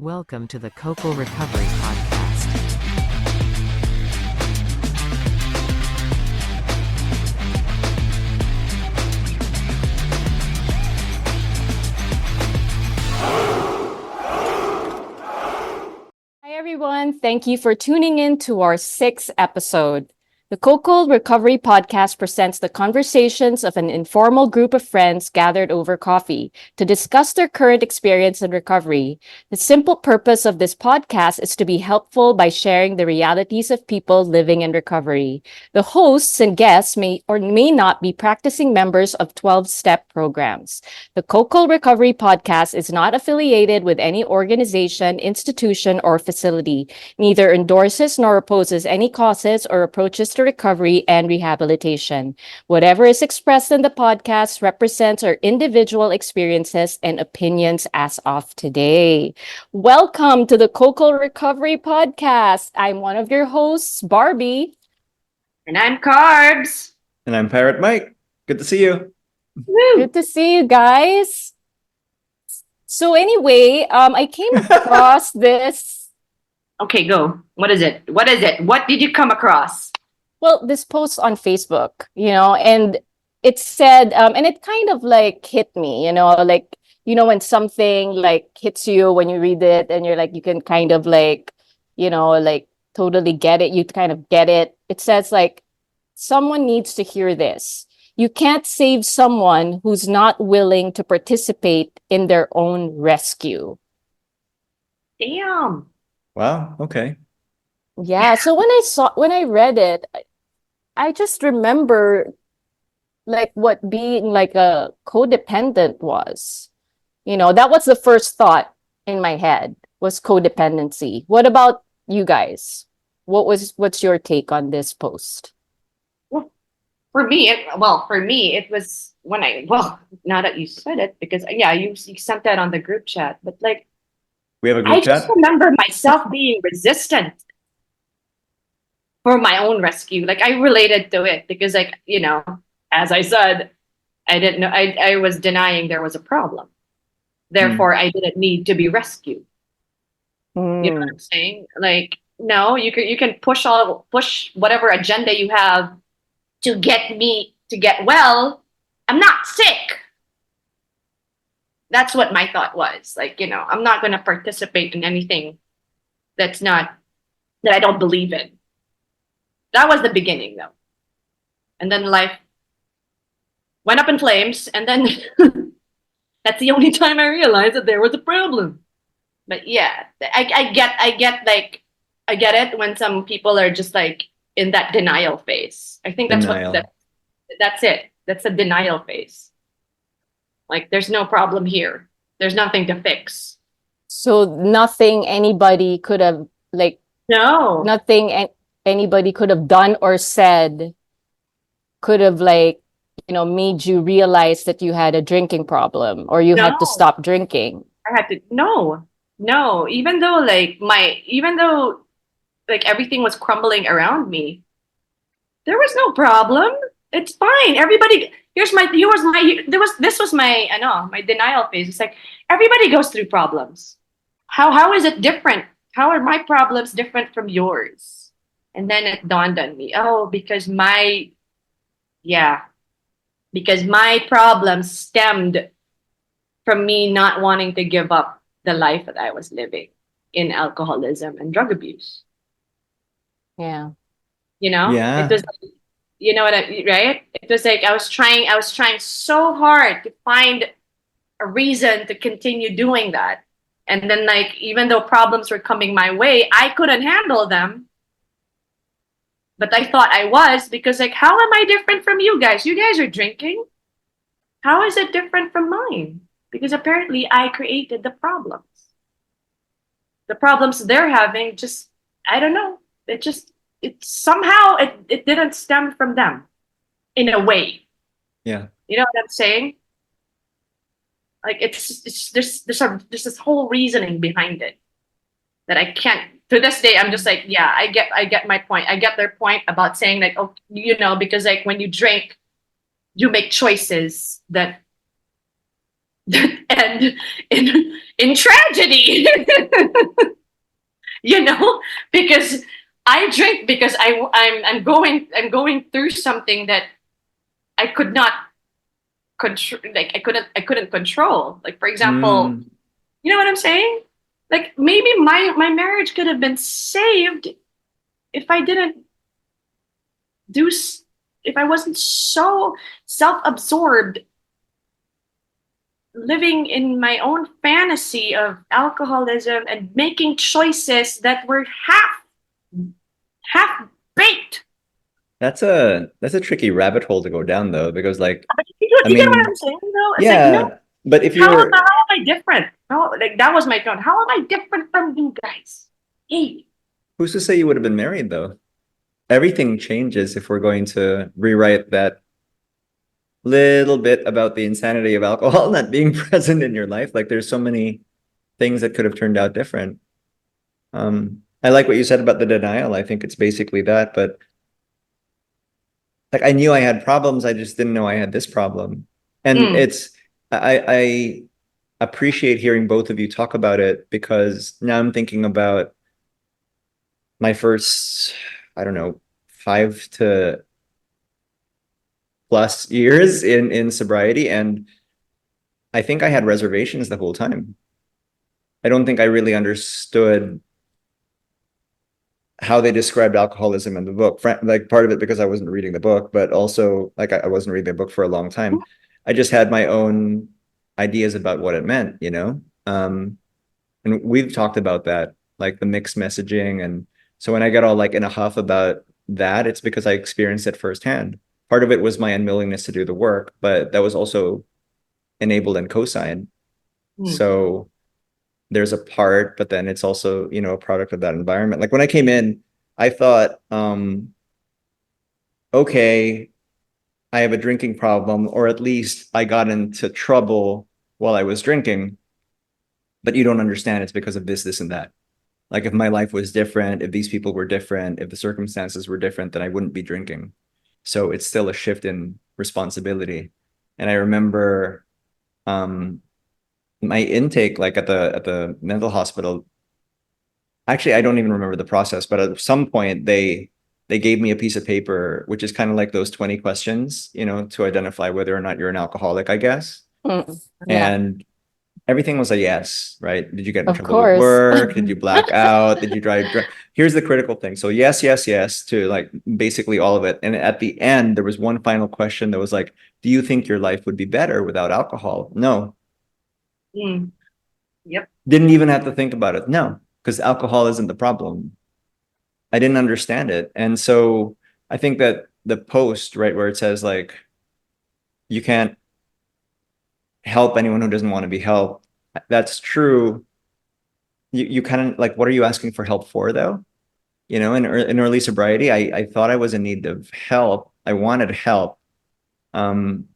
Welcome to the Cocoa Recovery Podcast. Hi, everyone. Thank you for tuning in to our sixth episode. The Cocoa Recovery Podcast presents the conversations of an informal group of friends gathered over coffee to discuss their current experience in recovery. The simple purpose of this podcast is to be helpful by sharing the realities of people living in recovery. The hosts and guests may or may not be practicing members of 12-step programs. The Cocoa Recovery Podcast is not affiliated with any organization, institution, or facility. Neither endorses nor opposes any causes or approaches to recovery and rehabilitation. Whatever is expressed in the podcast represents our individual experiences and opinions as of today. Welcome to the Cocoa Recovery Podcast. I'm one of your hosts, Barbie. And I'm Carbs. And I'm Pirate Mike. Good to see you. Woo. Good to see you guys. So anyway, I came across this. Okay, go. What is it? What did you come across? Well, this post on Facebook, and it said, and it kind of like hit me, when something like hits you when you read it and you're like, you can kind of like, totally get it. You kind of get it. It says like, someone needs to hear this. You can't save someone who's not willing to participate in their own rescue. Damn. Wow. Okay. Yeah. So when I read it, I just remember like what being like a codependent was. That was the first thought in my head was codependency. What about you guys? What's your take on this post? Well, for me, it was now that you said it, because you sent that on the group chat, but like, We have a I group just chat. remember myself being resistant for my own rescue. Like I related to it because as I said, I didn't know, I was denying there was a problem. Therefore, I didn't need to be rescued. You know what I'm saying? Like, no, you can push whatever agenda you have to get me to get well. I'm not sick. That's what my thought was. Like, I'm not going to participate in anything that I don't believe in. That was the beginning, though. And then life went up in flames, and then that's the only time I realized that there was a problem. But yeah, I get it when some people are just like in that denial phase. I think that's that's it. That's a denial phase. Like there's no problem here. There's nothing to fix. So nothing anybody could have anybody could have done or said could have made you realize that you had a drinking problem or you had to stop drinking. I had to no. Even though everything was crumbling around me, there was no problem. It's fine. Everybody, this was my denial phase. It's like everybody goes through problems. How is it different? How are my problems different from yours? And then it dawned on me, because my problems stemmed from me not wanting to give up the life that I was living in alcoholism and drug abuse. Yeah. Yeah. It was right? It was like I was trying so hard to find a reason to continue doing that. And then like even though problems were coming my way, I couldn't handle them. But I thought I was, because like, how am I different from you guys? You guys are drinking. How is it different from mine? Because apparently I created the problems. The problems they're having just, I don't know. It somehow didn't stem from them in a way. Yeah. You know what I'm saying? Like there's this whole reasoning behind it that I can't. To this day, I'm just like, yeah, I get my point. I get their point about saying like, because like when you drink, you make choices that and in tragedy. Because I drink because I'm going through something that I could not control. Like I couldn't control. Like, for example, Mm, you know what I'm saying? Like, maybe my marriage could have been saved if I didn't do if I wasn't so self-absorbed, living in my own fantasy of alcoholism and making choices that were half baked. that's a tricky rabbit hole to go down though, because like, I You get what mean, I'm saying, though? It's like, yeah, but if how you're, am I different? How, like, that was my point. How am I different from you guys? Hey. who's to say you would have been married though? Everything changes if we're going to rewrite that little bit about the insanity of alcohol not being present in your life. Like there's so many things that could have turned out different. I like what you said about the denial. I think it's basically that, but like I knew I had problems, I just didn't know I had this problem. And Mm. it's I appreciate hearing both of you talk about it, because now I'm thinking about my first, I don't know, 5 to plus years in sobriety, and I think I had reservations the whole time. I don't think I really understood how they described alcoholism in the book. Like part of it because I wasn't reading the book, but also like I wasn't reading the book for a long time. I just had my own ideas about what it meant, you know? And we've talked about that, like the mixed messaging. And so when I get all like in a huff about that, it's because I experienced it firsthand. Part of it was my unwillingness to do the work, but that was also enabled and co-signed. Mm. So there's a part, but then it's also, you know, a product of that environment. Like when I came in, I thought, okay, I have a drinking problem, or at least I got into trouble while I was drinking, but you don't understand it's because of this, this, and that. Like if my life was different, if these people were different, if the circumstances were different, then I wouldn't be drinking. So it's still a shift in responsibility. And I remember my intake, like at the mental hospital. Actually, I don't even remember the process, but at some point they gave me a piece of paper, which is kind of like those 20 questions, you know, to identify whether or not you're an alcoholic, I guess. Mm. Yeah, And everything was a yes, right? Did you get in of trouble with course. work? Did you black out? Did you drive drunk? Here's the critical thing. So yes, yes, yes to like basically all of it. And at the end, there was one final question that was like, do you think your life would be better without alcohol? No. Mm. Yep. Didn't even have to think about it. No, because alcohol isn't the problem. I didn't understand it. And so I think that the post, right, where it says like, you can't help anyone who doesn't want to be helped. That's true. You kind of like, what are you asking for help for though? You know, in early sobriety, I thought I was in need of help. I wanted help. Um,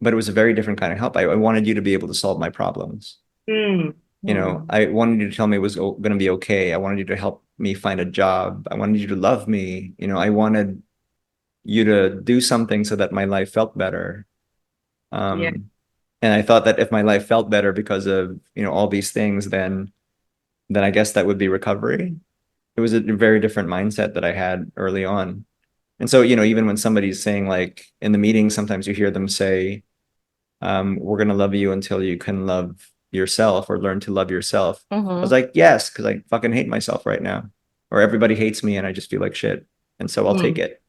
but it was a very different kind of help. I wanted you to be able to solve my problems. Mm. You know, I wanted you to tell me it was going to be okay. I wanted you to help me find a job. I wanted you to love me. You know, I wanted you to do something so that my life felt better. Yeah. And I thought that if my life felt better because of, you know, all these things, then I guess that would be recovery. It was a very different mindset that I had early on. And so, you know, even when somebody's saying like in the meeting, sometimes you hear them say, we're going to love you until you can love yourself or learn to love yourself. I was like, yes, because I fucking hate myself right now. Or everybody hates me and I just feel like shit. And so I'll take it.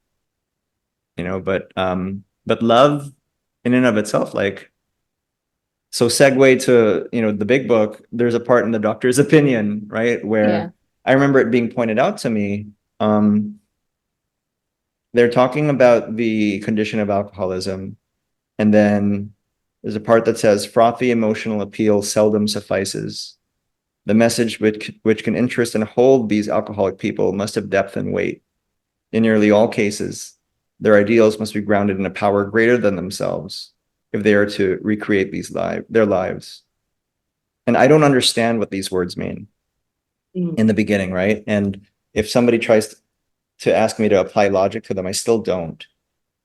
You know, but love in and of itself, like, so segue to, you know, the big book, there's a part in the doctor's opinion, right? Where Yeah. I remember it being pointed out to me. They're talking about the condition of alcoholism. And then there's a part that says frothy emotional appeal seldom suffices. The message which can interest and hold these alcoholic people must have depth and weight. In nearly all cases, their ideals must be grounded in a power greater than themselves if they are to recreate their lives. And I don't understand what these words mean in the beginning, right? And if somebody tries to ask me to apply logic to them, I still don't.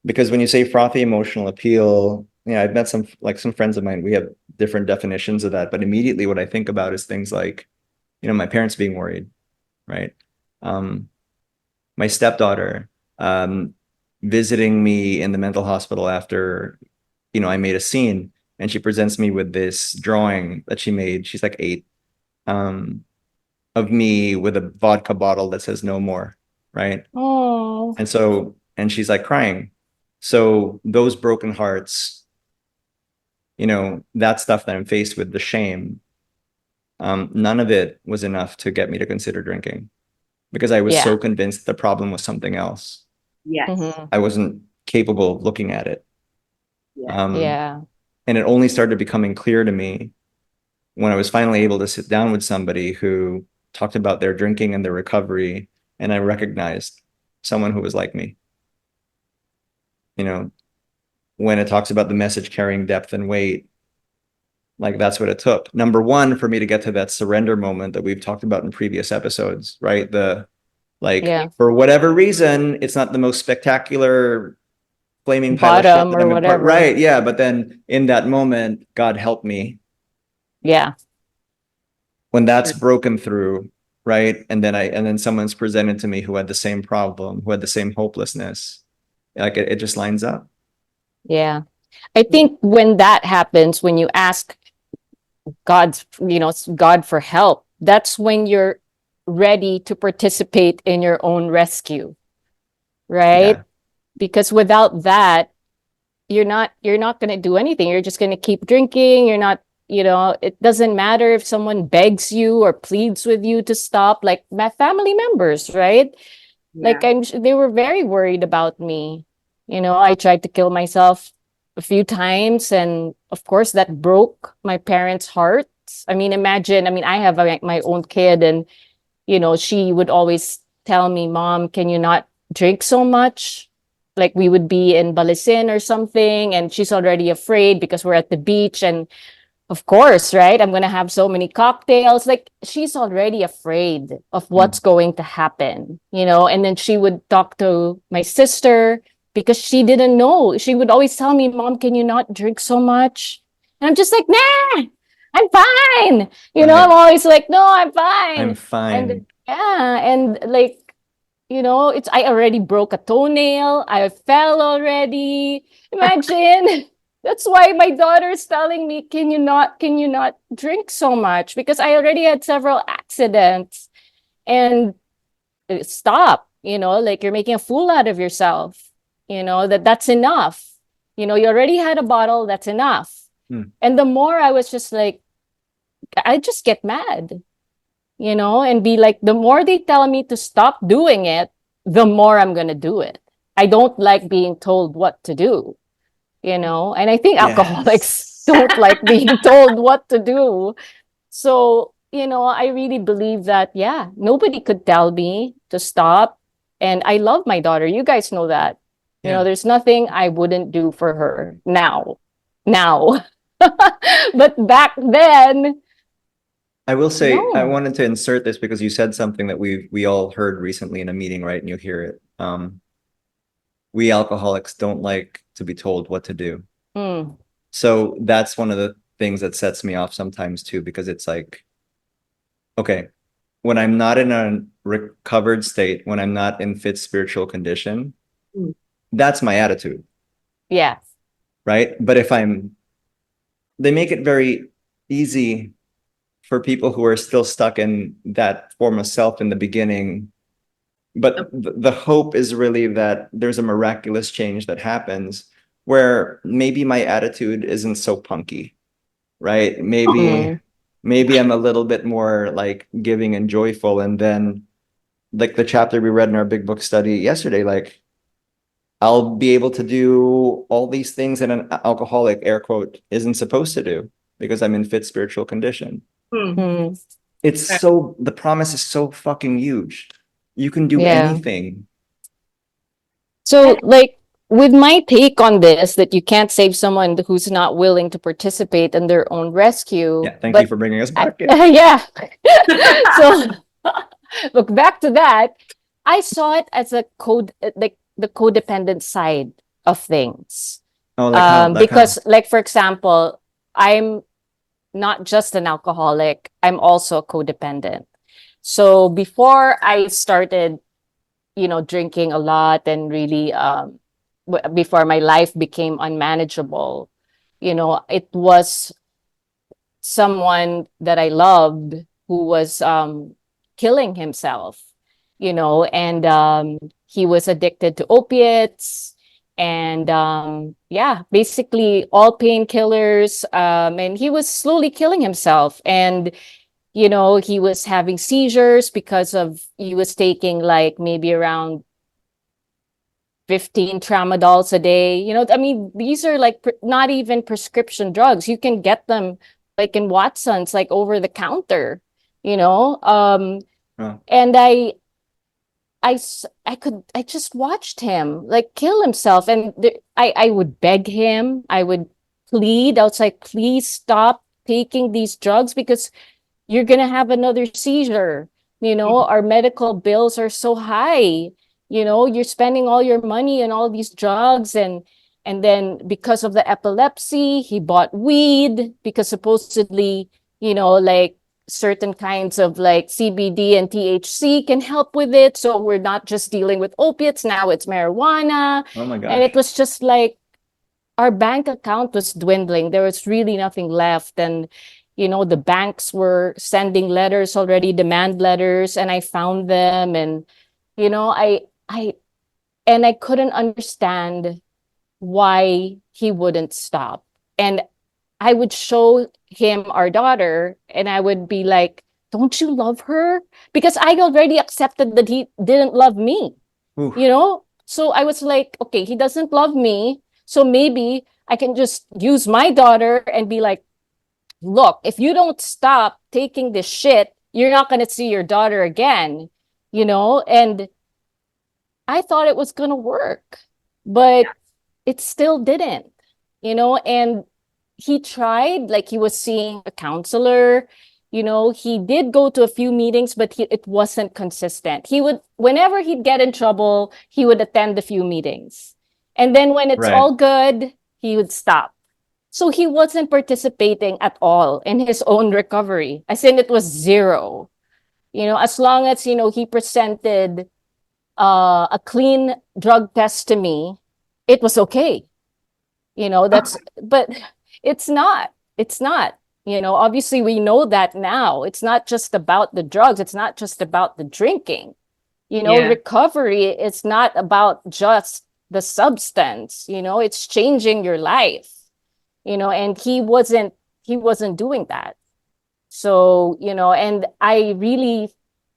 Because when you say frothy emotional appeal, yeah, I've met some friends of mine. We have different definitions of that, but immediately what I think about is things like, my parents being worried, right? My stepdaughter, visiting me in the mental hospital after, I made a scene, and she presents me with this drawing that she made. She's like 8, of me with a vodka bottle that says no more, right? Oh, And she's like crying. So those broken hearts, that stuff that I'm faced with, the shame, none of it was enough to get me to consider drinking, because I was yeah. so convinced the problem was something else. Yes. Mhm. I wasn't capable of looking at it. Yeah. Yeah. And it only started becoming clear to me when I was finally able to sit down with somebody who talked about their drinking and their recovery, and I recognized someone who was like me. When it talks about the message carrying depth and weight, like that's what it took. Number one, for me to get to that surrender moment that we've talked about in previous episodes, right? Yeah. For whatever reason, it's not the most spectacular flaming pile of shit Bottom that or I'm in part, whatever. right? Yeah, but then in that moment, God help me. Yeah. When that's broken through, right? And then someone's presented to me who had the same problem, who had the same hopelessness. Like it just lines up. Yeah. I think when that happens, when you ask God for help, that's when you're ready to participate in your own rescue, right? Yeah. Because without that, you're not going to do anything. You're just going to keep drinking. You're not, it doesn't matter if someone begs you or pleads with you to stop, like my family members, right? Like Yeah. they were very worried about me. I tried to kill myself a few times, and of course that broke my parents' hearts. I mean, imagine, I have my own kid, and she would always tell me, "Mom, can you not drink so much?" Like we would be in Balisin or something, and she's already afraid because we're at the beach, and of course, right? I'm gonna have so many cocktails. Like she's already afraid of what's going to happen, and then she would talk to my sister because she didn't know. She would always tell me, "Mom, can you not drink so much?" And I'm just like, "Nah, I'm fine." I'm Right. always like, "No, I'm I'm fine." And fine. yeah, and like, it's I already broke a toenail. I fell already. Imagine. That's why my daughter's telling me, can you not drink so much? Because I already had several accidents, and stop, like you're making a fool out of yourself, that's enough. You already had a bottle, that's enough. Hmm. And the more I was just like, I just get mad, and be like, the more they tell me to stop doing it, the more I'm going to do it. I don't like being told what to do, and I think alcoholics Yes. don't like being told what to do. So, I really believe that, yeah, nobody could tell me to stop. And I love my daughter. You guys know that. Yeah. There's nothing I wouldn't do for her now. Now. But back then, I will say, I no. wanted to insert this because you said something that we all heard recently in a meeting, right? And you hear it. We alcoholics don't like to be told what to do. Mm. So that's one of the things that sets me off sometimes too, because it's like, okay, when I'm not in a recovered state, when I'm not in fit spiritual condition, Mm. that's my attitude, Yeah. right? But they make it very easy for people who are still stuck in that form of self in the beginning. But the hope is really that there's a miraculous change that happens where maybe my attitude isn't so punky, right? Mm. Maybe I'm a little bit more like giving and joyful. And then like the chapter we read in our big book study yesterday, like I'll be able to do all these things that an alcoholic, air quote, isn't supposed to do because I'm in fit spiritual condition. Hmm. Mm. The promise is so fucking huge. You can do Yeah. anything. So, like, with my take on this, that you can't save someone who's not willing to participate in their own rescue. Yeah, thank you But for bringing us I, back. yeah. So, look back to that. I saw it as a code, like the codependent side of things. Oh, like how? Like Because, like, for example, I'm not just an alcoholic, I'm also codependent. So before I started, drinking a lot and really, before my life became unmanageable, it was someone that I loved who was killing himself, and he was addicted to opiates and yeah, basically all painkillers. And he was slowly killing himself. And, he was having seizures because of he was taking like maybe around 15 tramadols a day. I mean, these are like not even prescription drugs. You can get them like in Watson's, like over the counter, you know? oh, And I just watched him like kill himself. And I would beg him, I would plead. I was like, please stop taking these drugs because you're going to have another seizure. Our medical bills are so high. You're spending all your money on all these drugs. And then because of the epilepsy, he bought weed because supposedly, like certain kinds of like CBD and THC can help with it. So we're not just dealing with opiates. Now it's marijuana. oh my And it gosh. was just like, our bank account was dwindling. There was really nothing left. And, the banks were sending letters already, demand letters, and I found them. And, I and I couldn't understand why he wouldn't stop. And I would show him our daughter and I would be like, don't you love her? Because I already accepted that he didn't love me, Oof. So I was like, okay, he doesn't love me. So maybe I can just use my daughter and be like, look, if you don't stop taking this shit, you're not going to see your daughter again, And I thought it was going to work, but it still didn't, And he tried, like he was seeing a counselor, he did go to a few meetings, but it wasn't consistent. He would, whenever he'd get in trouble, he would attend a few meetings. And then when it's Right. all good, he would stop. So he wasn't participating at all in his own recovery. As in, it was zero. As long as, he presented a clean drug test to me, it was okay. But it's not. It's not. Obviously, we know that now. It's not just about the drugs. It's not just about the drinking. Yeah. Recovery is not about just the substance. It's changing your life. And he wasn't doing that. So, and I really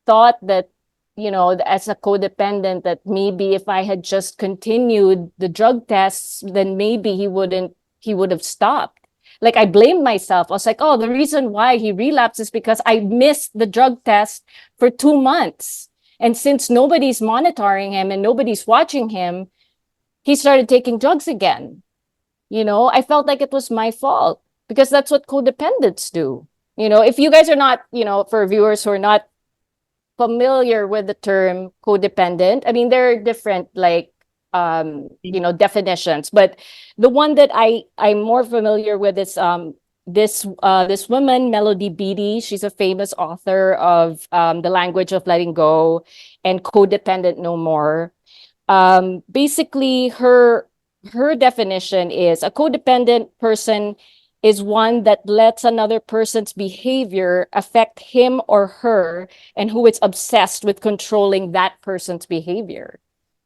thought that, as a codependent, that maybe if I had just continued the drug tests, then maybe he would have stopped. Like I blamed myself. I was like, oh, the reason why he relapsed is because I missed the drug test for 2 months. And since nobody's monitoring him and nobody's watching him, he started taking drugs again. I felt like it was my fault because that's what codependents do. If you guys are not, for viewers who are not familiar with the term codependent, I mean, there are different like, definitions, but the one that I'm more familiar with is this woman, Melody Beattie. She's a famous author of The Language of Letting Go and Codependent No More. Basically, her definition is a codependent person is one that lets another person's behavior affect him or her and who is obsessed with controlling that person's behavior.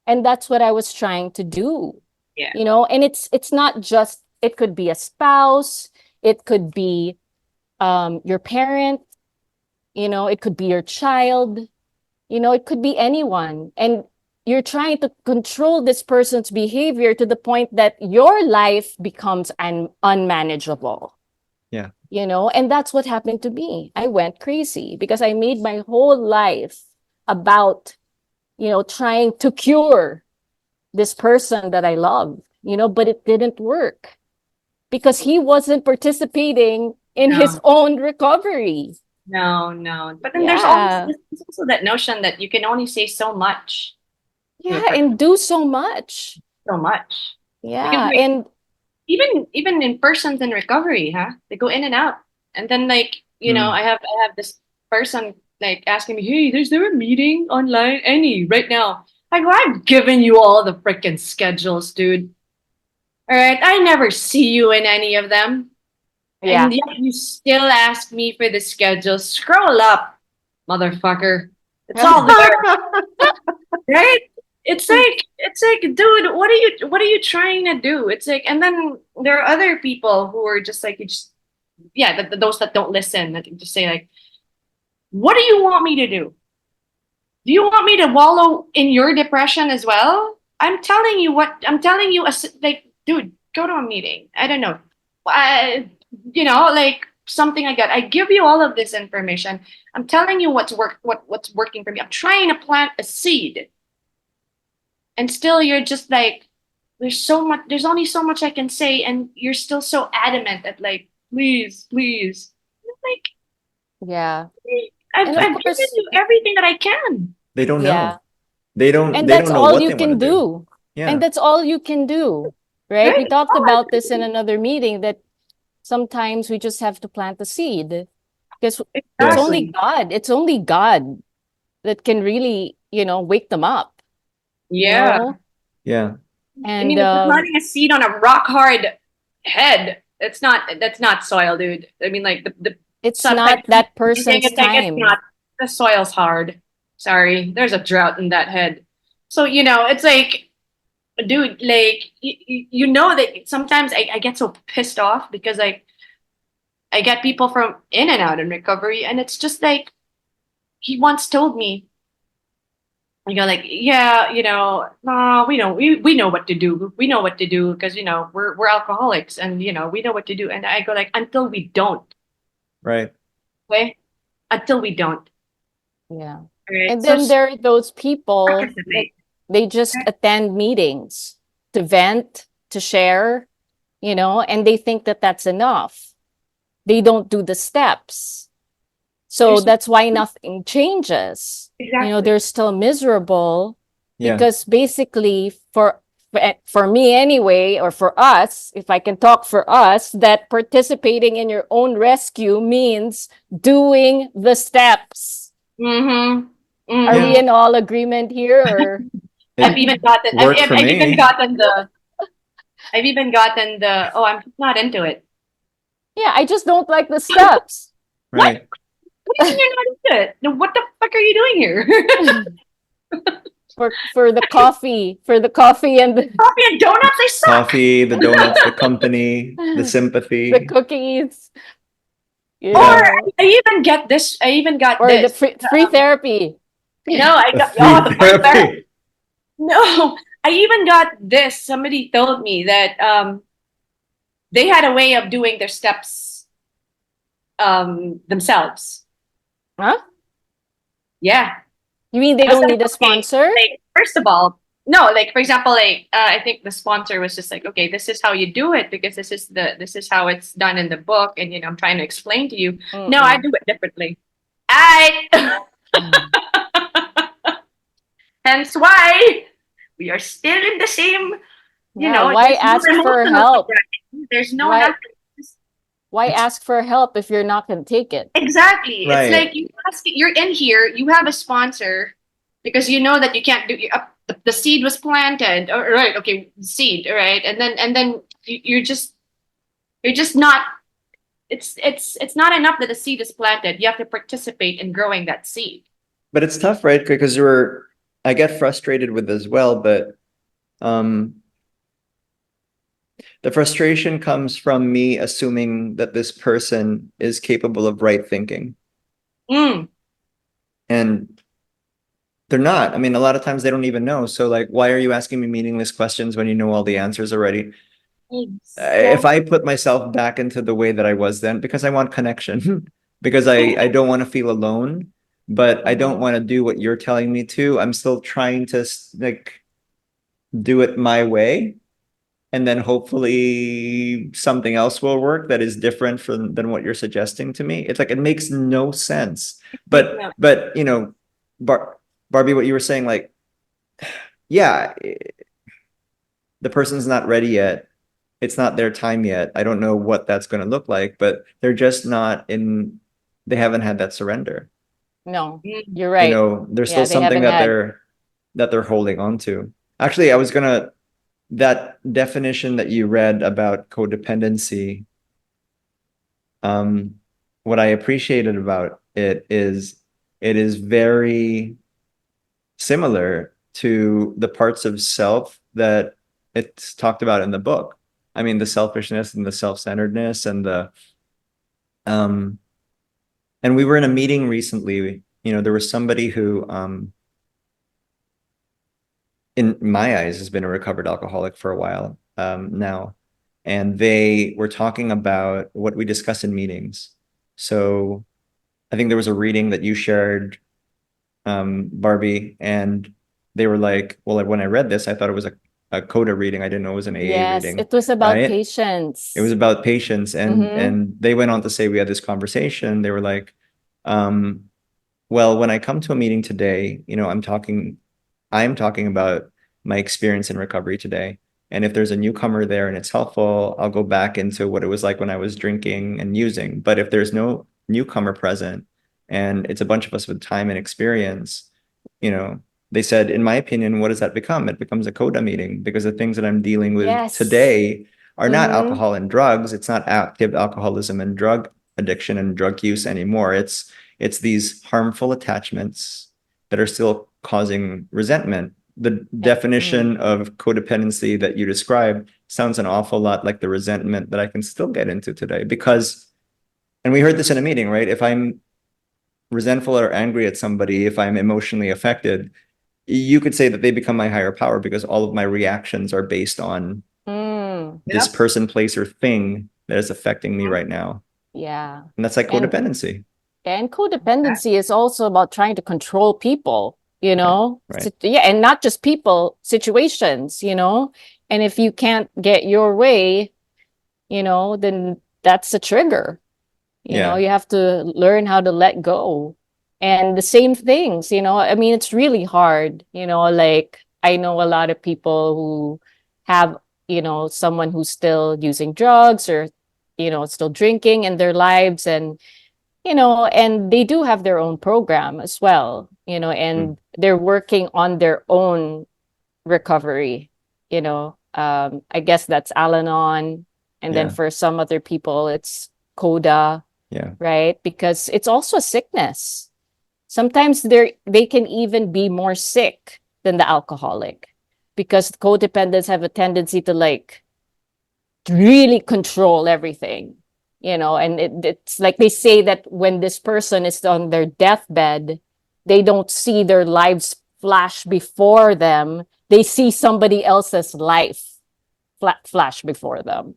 And that's what I was trying to do. Yeah. And it's not just, it could be a spouse, it could be your parent, it could be your child, it could be anyone. And you're trying to control this person's behavior to the point that your life becomes unmanageable. Yeah. And that's what happened to me. I went crazy because I made my whole life about, trying to cure this person that I loved, but it didn't work because he wasn't participating in his own recovery. No. But then Yeah. there's also that notion that you can only say so much. Yeah, and do so much. So much. Yeah, Because and even in persons in recovery, huh? They go in and out. And then like, Mm. I have this person like asking me, hey, there's there a meeting online? Any right now. I go, I've given you all the freaking schedules, dude. All right. I never see you in any of them. Yeah. And yet you still ask me for the schedule. Scroll up, motherfucker. It's all there, right? It's like, dude, what are you trying to do? It's like, and then there are other people who are just like, you just yeah, those that don't listen, that just say like, what do you want me to do? Do you want me to wallow in your depression as well? I'm telling you, like, dude, go to a meeting. I don't know. Like something like that. I give you all of this information. I'm telling you what's working for me. I'm trying to plant a seed. And still you're just like, there's only so much I can say, and you're still so adamant at like, please, please. Like, Yeah. I've And of given course, you everything that I can. They don't yeah. know. They don't. And They that's don't know all what you they can want to do. do. Yeah. And that's all you can do, right? We Right? talked about this in another meeting that sometimes we just have to plant the seed because it's only Exactly. God. It's only God that can really, wake them up, Yeah. Yeah. I And mean, if you're planting a seed on a rock hard head, that's not soil, dude. I mean, like the it's stuff that not that you're person's it's like it's time. not the soil's hard. Sorry, there's a drought in that head. So it's like, dude, like you know that sometimes I get so pissed off because I get people from in and out in recovery, and it's just like he once told me, I go like, yeah, no, we know what to do. We know what to do because we're alcoholics, and we know what to do. And I go like, until we don't, Right. okay, until we don't. Yeah. Right. And So then there are those people that participate. they just attend meetings to vent, to share, and they think that that's enough. They don't do the steps. So There's- that's why nothing changes. Exactly. They're still miserable Yeah. because basically for me anyway, or for us, if I can talk for us, that participating in your own rescue means doing the steps. Mm-hmm. Are we in all agreement here, or I've even gotten Worked for I've me. even gotten the oh, I'm not into it. yeah, I just don't like the steps. Right. What do you mean you're not into it? No, what the fuck are you doing here? For the coffee and Coffee and donuts, they suck. Coffee, the donuts, the company, the sympathy. the cookies. You Or know, I even get this. I even got or the this. free therapy. No, I The got free the free therapy. therapy. No, I even got this. Somebody told me that they had a way of doing their steps themselves. Huh? Yeah. You mean they don't need a sponsor? Like, first of all, no, like for example, like I think the sponsor was just like, okay, this is how you do it because this is how it's done in the book, and I'm trying to explain to you. No, I do it differently. Hence why we are still in the same. Why ask for help? There's no Why- nothing. Why ask for help if you're not going to take it? Exactly. Right. It's like you're in here, you have a sponsor because you know that you can't do the seed was planted. All right, okay, seed, all right. And then you're just not it's not enough that a seed is planted. You have to participate in growing that seed. But it's tough, right? Because I get frustrated with as well, but the frustration comes from me assuming that this person is capable of right thinking. Mm. And they're not. I mean, a lot of times they don't even know. So like, why are you asking me meaningless questions when you know all the answers already? If I put myself back into the way that I was then, because I want connection, because I don't want to feel alone, but I don't want to do what you're telling me to. I'm still trying to like do it my way. And then hopefully something else will work that is different than what you're suggesting to me. It's like, it makes no sense. But Barbie, what you were saying, like, yeah, the person's not ready yet. it's not their time yet. I don't know what that's going to look like, but they're just not in, they haven't had that surrender. No, Mm. you're right. You know, there's Yeah, still they something haven't that they're holding on to. Actually, I was gonna, that definition that you read about codependency, what I appreciated about it is very similar to the parts of self that it's talked about in the book. I mean, the selfishness and the self-centeredness and the and we were in a meeting recently, you know, there was somebody who in my eyes has been a recovered alcoholic for a while now, and they were talking about what we discuss in meetings. So I think there was a reading that you shared, Barbie, and they were like, well, when I read this, I thought it was a CODA reading. I didn't know it was an AA Yes, reading, it was about right? patience. It was about patience, and Mhm. they went on to say, we had this conversation. They were like, well, when I come to a meeting today, you know, I'm talking about my experience in recovery today. And if there's a newcomer there and it's helpful, I'll go back into what it was like when I was drinking and using. But if there's no newcomer present and it's a bunch of us with time and experience, you know, they said, in my opinion, what does that become? It becomes a CODA meeting, because the things that I'm dealing with Yes. today are not Mhm. alcohol and drugs. It's not active alcoholism and drug addiction and drug use anymore. It's these harmful attachments that are still causing resentment. The definition of codependency that you described sounds an awful lot like the resentment that I can still get into today, because, and we heard this in a meeting, right? If I'm resentful or angry at somebody, if I'm emotionally affected, you could say that they become my higher power, because all of my reactions are based on this Yep. person, place, or thing that is affecting me Mhm. right now. Yeah. And that's like And codependency. and codependency is also about trying to control people, you know? right. Yeah, and not just people, situations, you know? And if you can't get your way, you know, then that's a trigger. You know, Yeah. you have to learn how to let go. And the same things, you know, I mean, it's really hard, you know, like I know a lot of people who have, you know, someone who's still using drugs or, you know, still drinking in their lives, and you know, and they do have their own program as well, you know, and they're working on their own recovery, you know. I guess that's Al-Anon. And then Yeah. for some other people, it's CODA, Yeah. right? Because it's also a sickness. Sometimes they can even be more sick than the alcoholic, because codependents have a tendency to like really control everything, you know. And it's like they say that when this person is on their deathbed, they don't see their lives flash before them, they see somebody else's life flash before them.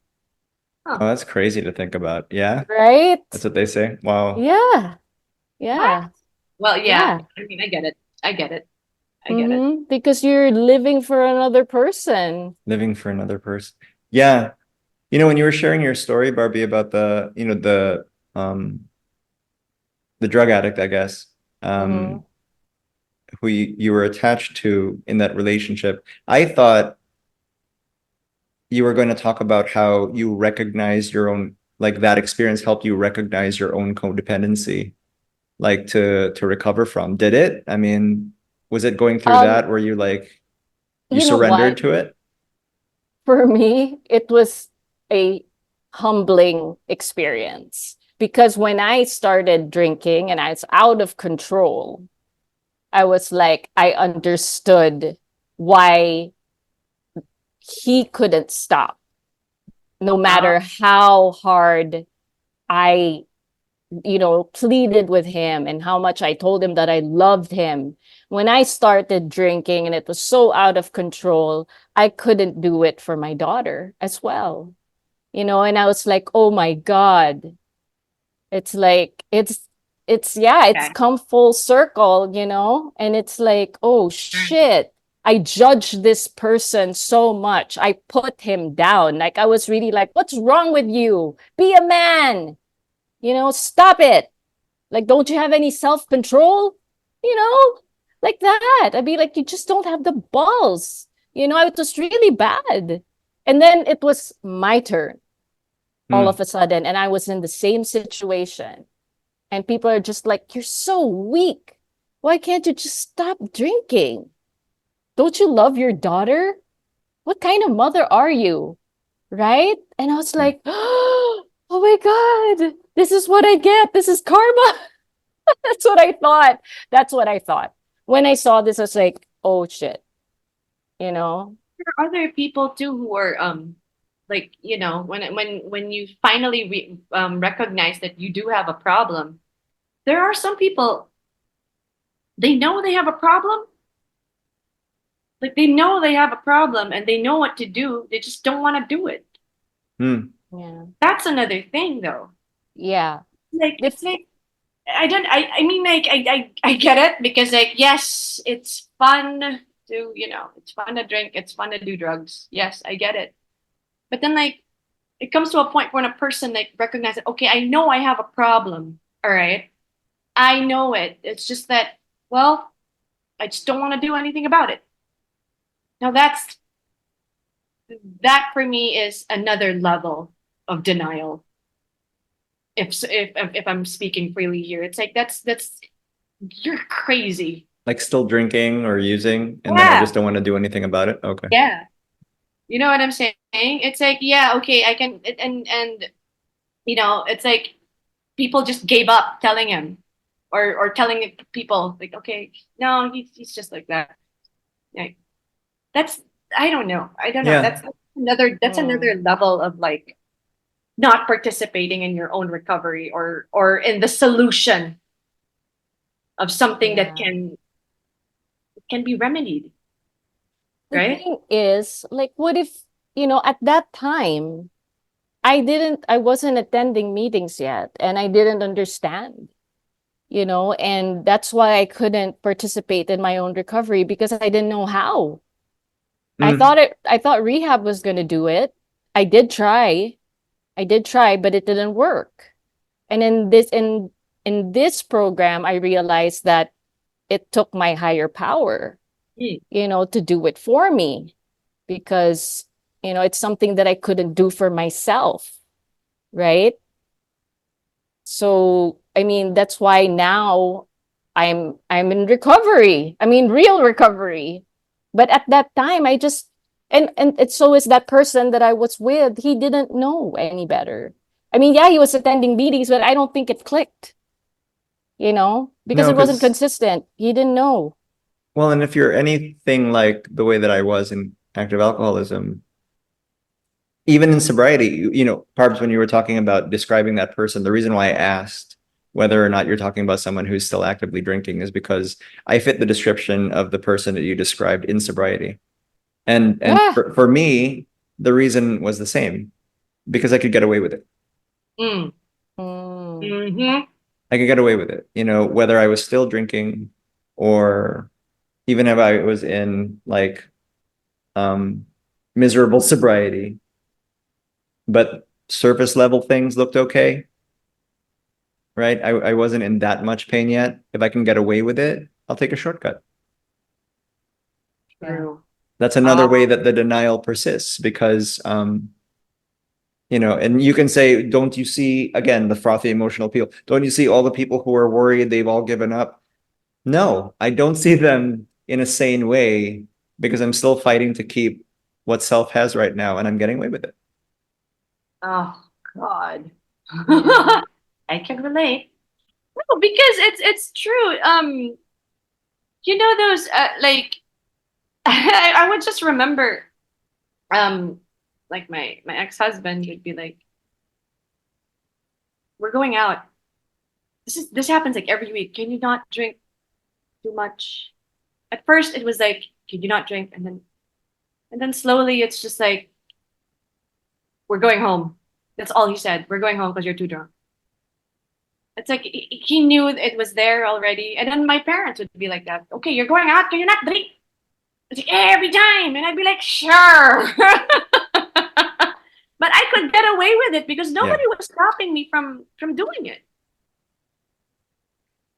Oh, that's crazy to think about. Yeah. Right. That's what they say. Wow. Yeah. What? Yeah. Well, yeah. Yeah. I mean, I get it. I get it. I get it. Because you're living for another person. Living for another person. Yeah. You know, when you were sharing your story, Barbie, about the, you know, the drug addict, I guess, Mhm. who you were attached to in that relationship, I thought you were going to talk about how you recognize your own, like that experience helped you recognize your own codependency, like to recover from. Did it? I mean, was it going through um that where you like, you you know surrendered what, to it? for me it was a humbling experience, because when I started drinking and I was out of control, I was like, I understood why he couldn't stop, no matter how hard I, you know, pleaded with him and how much I told him that I loved him. When I started drinking and it was so out of control, I couldn't do it for my daughter as well. You know, and I was like, oh my God. It's like it's yeah, it's Okay. come full circle, you know? And it's like, oh shit. I judged this person so much. I put him down. Like I was really like, what's wrong with you? Be a man. You know, stop it. Like, don't you have any self-control? You know, like that. I'd be like, you just don't have the balls. You know, it was really bad. And then it was my turn all Hmm. of a sudden, and I was in the same situation. And people are just like, you're so weak. Why can't you just stop drinking? Don't you love your daughter? What kind of mother are you? Right? And I was like, oh my God, this is what I get. This is karma. That's what I thought. That's what I thought. When I saw this, I was like, oh shit, you know? There are other people too who are like, you know, when you finally recognize that you do have a problem, there are some people, they know they have a problem. Like they know they have a problem and they know what to do. They just don't want to do it. Hmm. Yeah. That's another thing though. Yeah. Like This, it's like I mean like I get it because like yes, it's fun to, you know, it's fun to drink, it's fun to do drugs. Yes, I get it. But then like it comes to a point when a person like recognizes, okay, I know I have a problem. All right. I know it. It's just that, well, I just don't want to do anything about it. Now that for me is another level of denial. If I'm speaking freely here, it's like that's you're crazy. Like still drinking or using, and then I Yeah, just don't want to do anything about it. Okay. yeah. You know what I'm saying? It's like, yeah, okay, I can, and you know, it's like people just gave up telling him, or telling people like, okay, no, he's just like that. Like that's I don't know. Yeah. That's another level of like not participating in your own recovery or in the solution of something that yeah. can be remedied, The right? thing is, like, what if, at that time, I wasn't attending meetings yet and I didn't understand, and that's why I couldn't participate in my own recovery because I didn't know how. Hmm. I thought rehab was going to do it. I did try. I did try, but it didn't work. And in this program, I realized that it took my higher power, Mm. to do it for me because, it's something that I couldn't do for myself, right? So, I mean, that's why now I'm in recovery. I mean, real recovery. But at that time, I just and it so is that person that I was with, he didn't know any better. I mean, yeah, he was attending meetings, but I don't think it clicked, because No, it wasn't because consistent. He didn't know. well, and if you're anything like the way that I was in active alcoholism, even in sobriety, Parbs, when you were talking about describing that person, the reason why I asked whether or not you're talking about someone who's still actively drinking is because I fit the description of the person that you described in sobriety. And Ah, for me, the reason was the same because I could get away with it. Mm. mm, Mm-hmm. I could get away with it, whether I was still drinking or even if I was in like um miserable sobriety, but surface level things looked okay, right? I wasn't in that much pain yet. If I can get away with it, I'll take a shortcut. yeah. True. That's another way that the denial persists because and you can say, don't you see again the frothy emotional appeal? Don't you see all the people who are worried they've all given up? No, I don't see them in a sane way because I'm still fighting to keep what self has right now and I'm getting away with it. Oh God. Yeah. I can relate. No, because it's true. You know those like I would just remember like my ex-husband would be like, we're going out. This happens like every week. Can you not drink too much? At first it was like, can you not drink? And then slowly it's just like, we're going home. That's all he said. We're going home because you're too drunk. It's like he knew it was there already. And then my parents would be like that. Okay, you're going out. Can you not drink? It's like every time. And I'd be like, sure. But I could get away with it because Yeah. nobody was stopping me from doing it.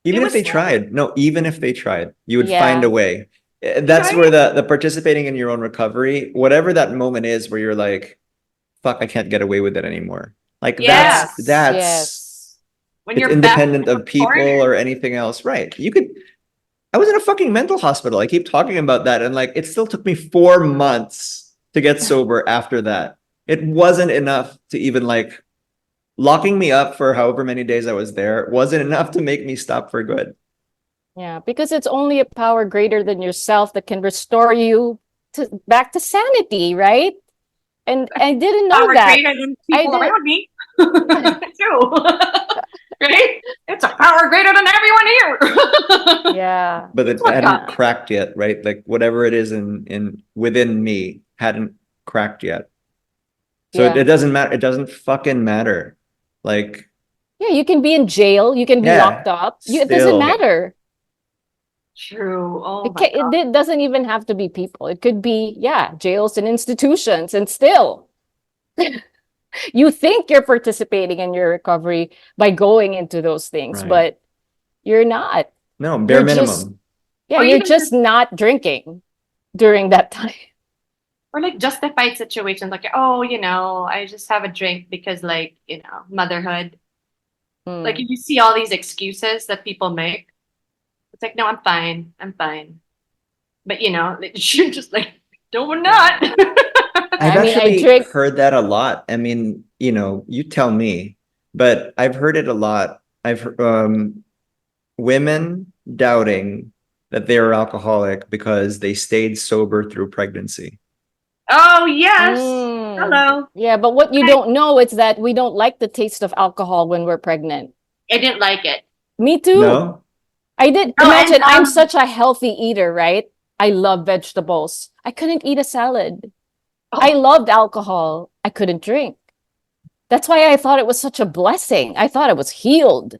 It Even if was they still tried, no, even if they tried, you would find Yeah. a way. That's Right? where the participating in your own recovery, whatever that moment is where you're like, fuck, I can't get away with it anymore. Like Yeah. that's Yes. When it's you're back independent in the of people corner. or anything else. Right. I was in a fucking mental hospital. I keep talking about that. And like, it still took me 4 months to get sober after that. It wasn't enough to even like locking me up for however many days I was there wasn't enough to make me stop for good. Yeah, because it's only a power greater than yourself that can restore you back to sanity, right? And I didn't know Power that. greater than I people did. around me. Too. Right? It's a power greater than everyone here. Yeah. But it What hadn't God? cracked yet, right? Like whatever it is in within me hadn't cracked yet. So it Yeah. doesn't matter. It doesn't fucking matter. Like, Yeah, you can be in jail, you can be yeah, locked up. It doesn't still, matter. True. Oh It, my it doesn't even have to be people. It could be, yeah, jails and institutions, and still you think you're participating in your recovery by going into those things, right. but you're not. No, bare You're just, minimum. yeah, Or you're even just not drinking during that time. or like justified situations like, oh, I just have a drink because like, motherhood. Like Mm. you see all these excuses that people make. It's like, no, I'm fine. I'm fine. But you're just like, no, we're not. I've I mean, I actually drink. heard that a lot. I mean, you tell me, but I've heard it a lot. I've heard women doubting that they are alcoholic because they stayed sober through pregnancy. Oh yes. Mm. Hello. Yeah, but what you I, don't know is that we don't like the taste of alcohol when we're pregnant. I didn't like it. Me too. No? I did. Oh, and Imagine, I'm such a healthy eater, right? I love vegetables. I couldn't eat a salad. I oh, loved alcohol. I couldn't drink. That's why I thought it was such a blessing. I thought I was healed.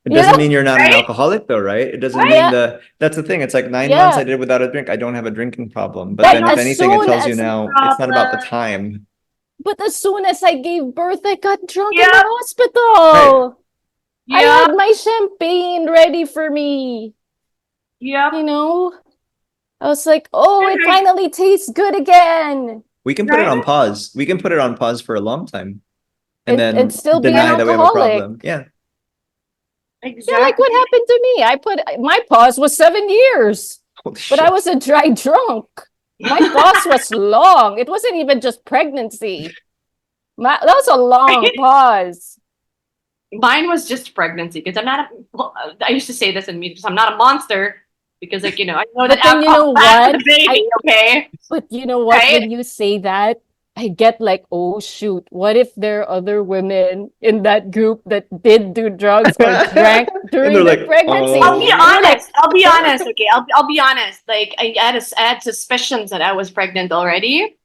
It You doesn't know? mean you're not an right? alcoholic though, right? It doesn't mean Yeah, that's the thing. It's like 9 months I yeah. did without a drink. I don't have a drinking problem. But But then if as anything, it soon tells you as now it's not about the Problem. time. I gave birth, I got drunk in the Yep. Right. hospital. I Yep. had my champagne ready for me. Yep. You know? I was like, oh, it Right. finally tastes good again. We can put it on Right? pause. We can put it on pause for a long time and And then still be an deny that we have a alcoholic. problem. Yeah. Yeah, like Exactly. what happened to me? My pause was 7 years, Holy but shit. I was a dry drunk. My pause was long. It wasn't even just pregnancy. That was a long pause. Mine was just pregnancy because I used to say this in meetings. I'm not a monster because, like, I know But that then you know alcohol is bad for what? the baby. Okay. But you know what? Right? When you say that, I get like, oh shoot, what if there are other women in that group that did do drugs or drank And during they're their like, pregnancy? I'll be oh. You're like, honest. I'll be honest. Okay. I'll be honest. Like, I had suspicions that I was pregnant already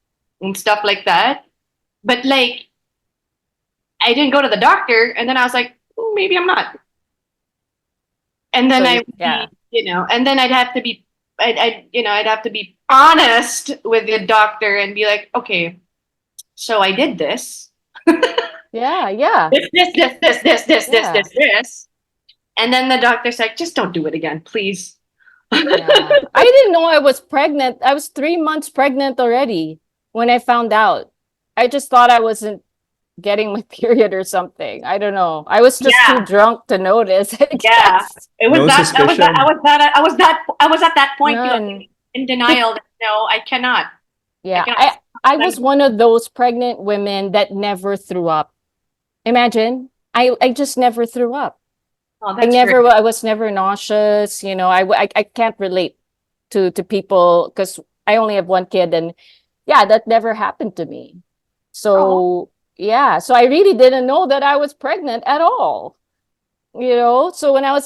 and stuff like that. But, like, I didn't go to the doctor. And then I was like, maybe I'm not. And then so, I would yeah. be, and then I'd have to be honest with the doctor and be like, okay, so I did this, Yeah, yeah. this. And then the doctor's like, just don't do it again, please. Yeah. I didn't know I was pregnant. I was 3 months pregnant already when I found out. I just thought I wasn't getting my period or something. I don't know. I was just Yeah. too drunk to notice. I Yeah. guess. It was No suspicion. I was at that point None. in denial that no, I cannot. Yeah. cannot- I was one of those pregnant women that never threw up. Imagine. I just never threw up. Oh, that's great. I was never nauseous. I can't relate to people because I only have one kid, and yeah, that never happened to me. So yeah, so I really didn't know that I was pregnant at all. So when I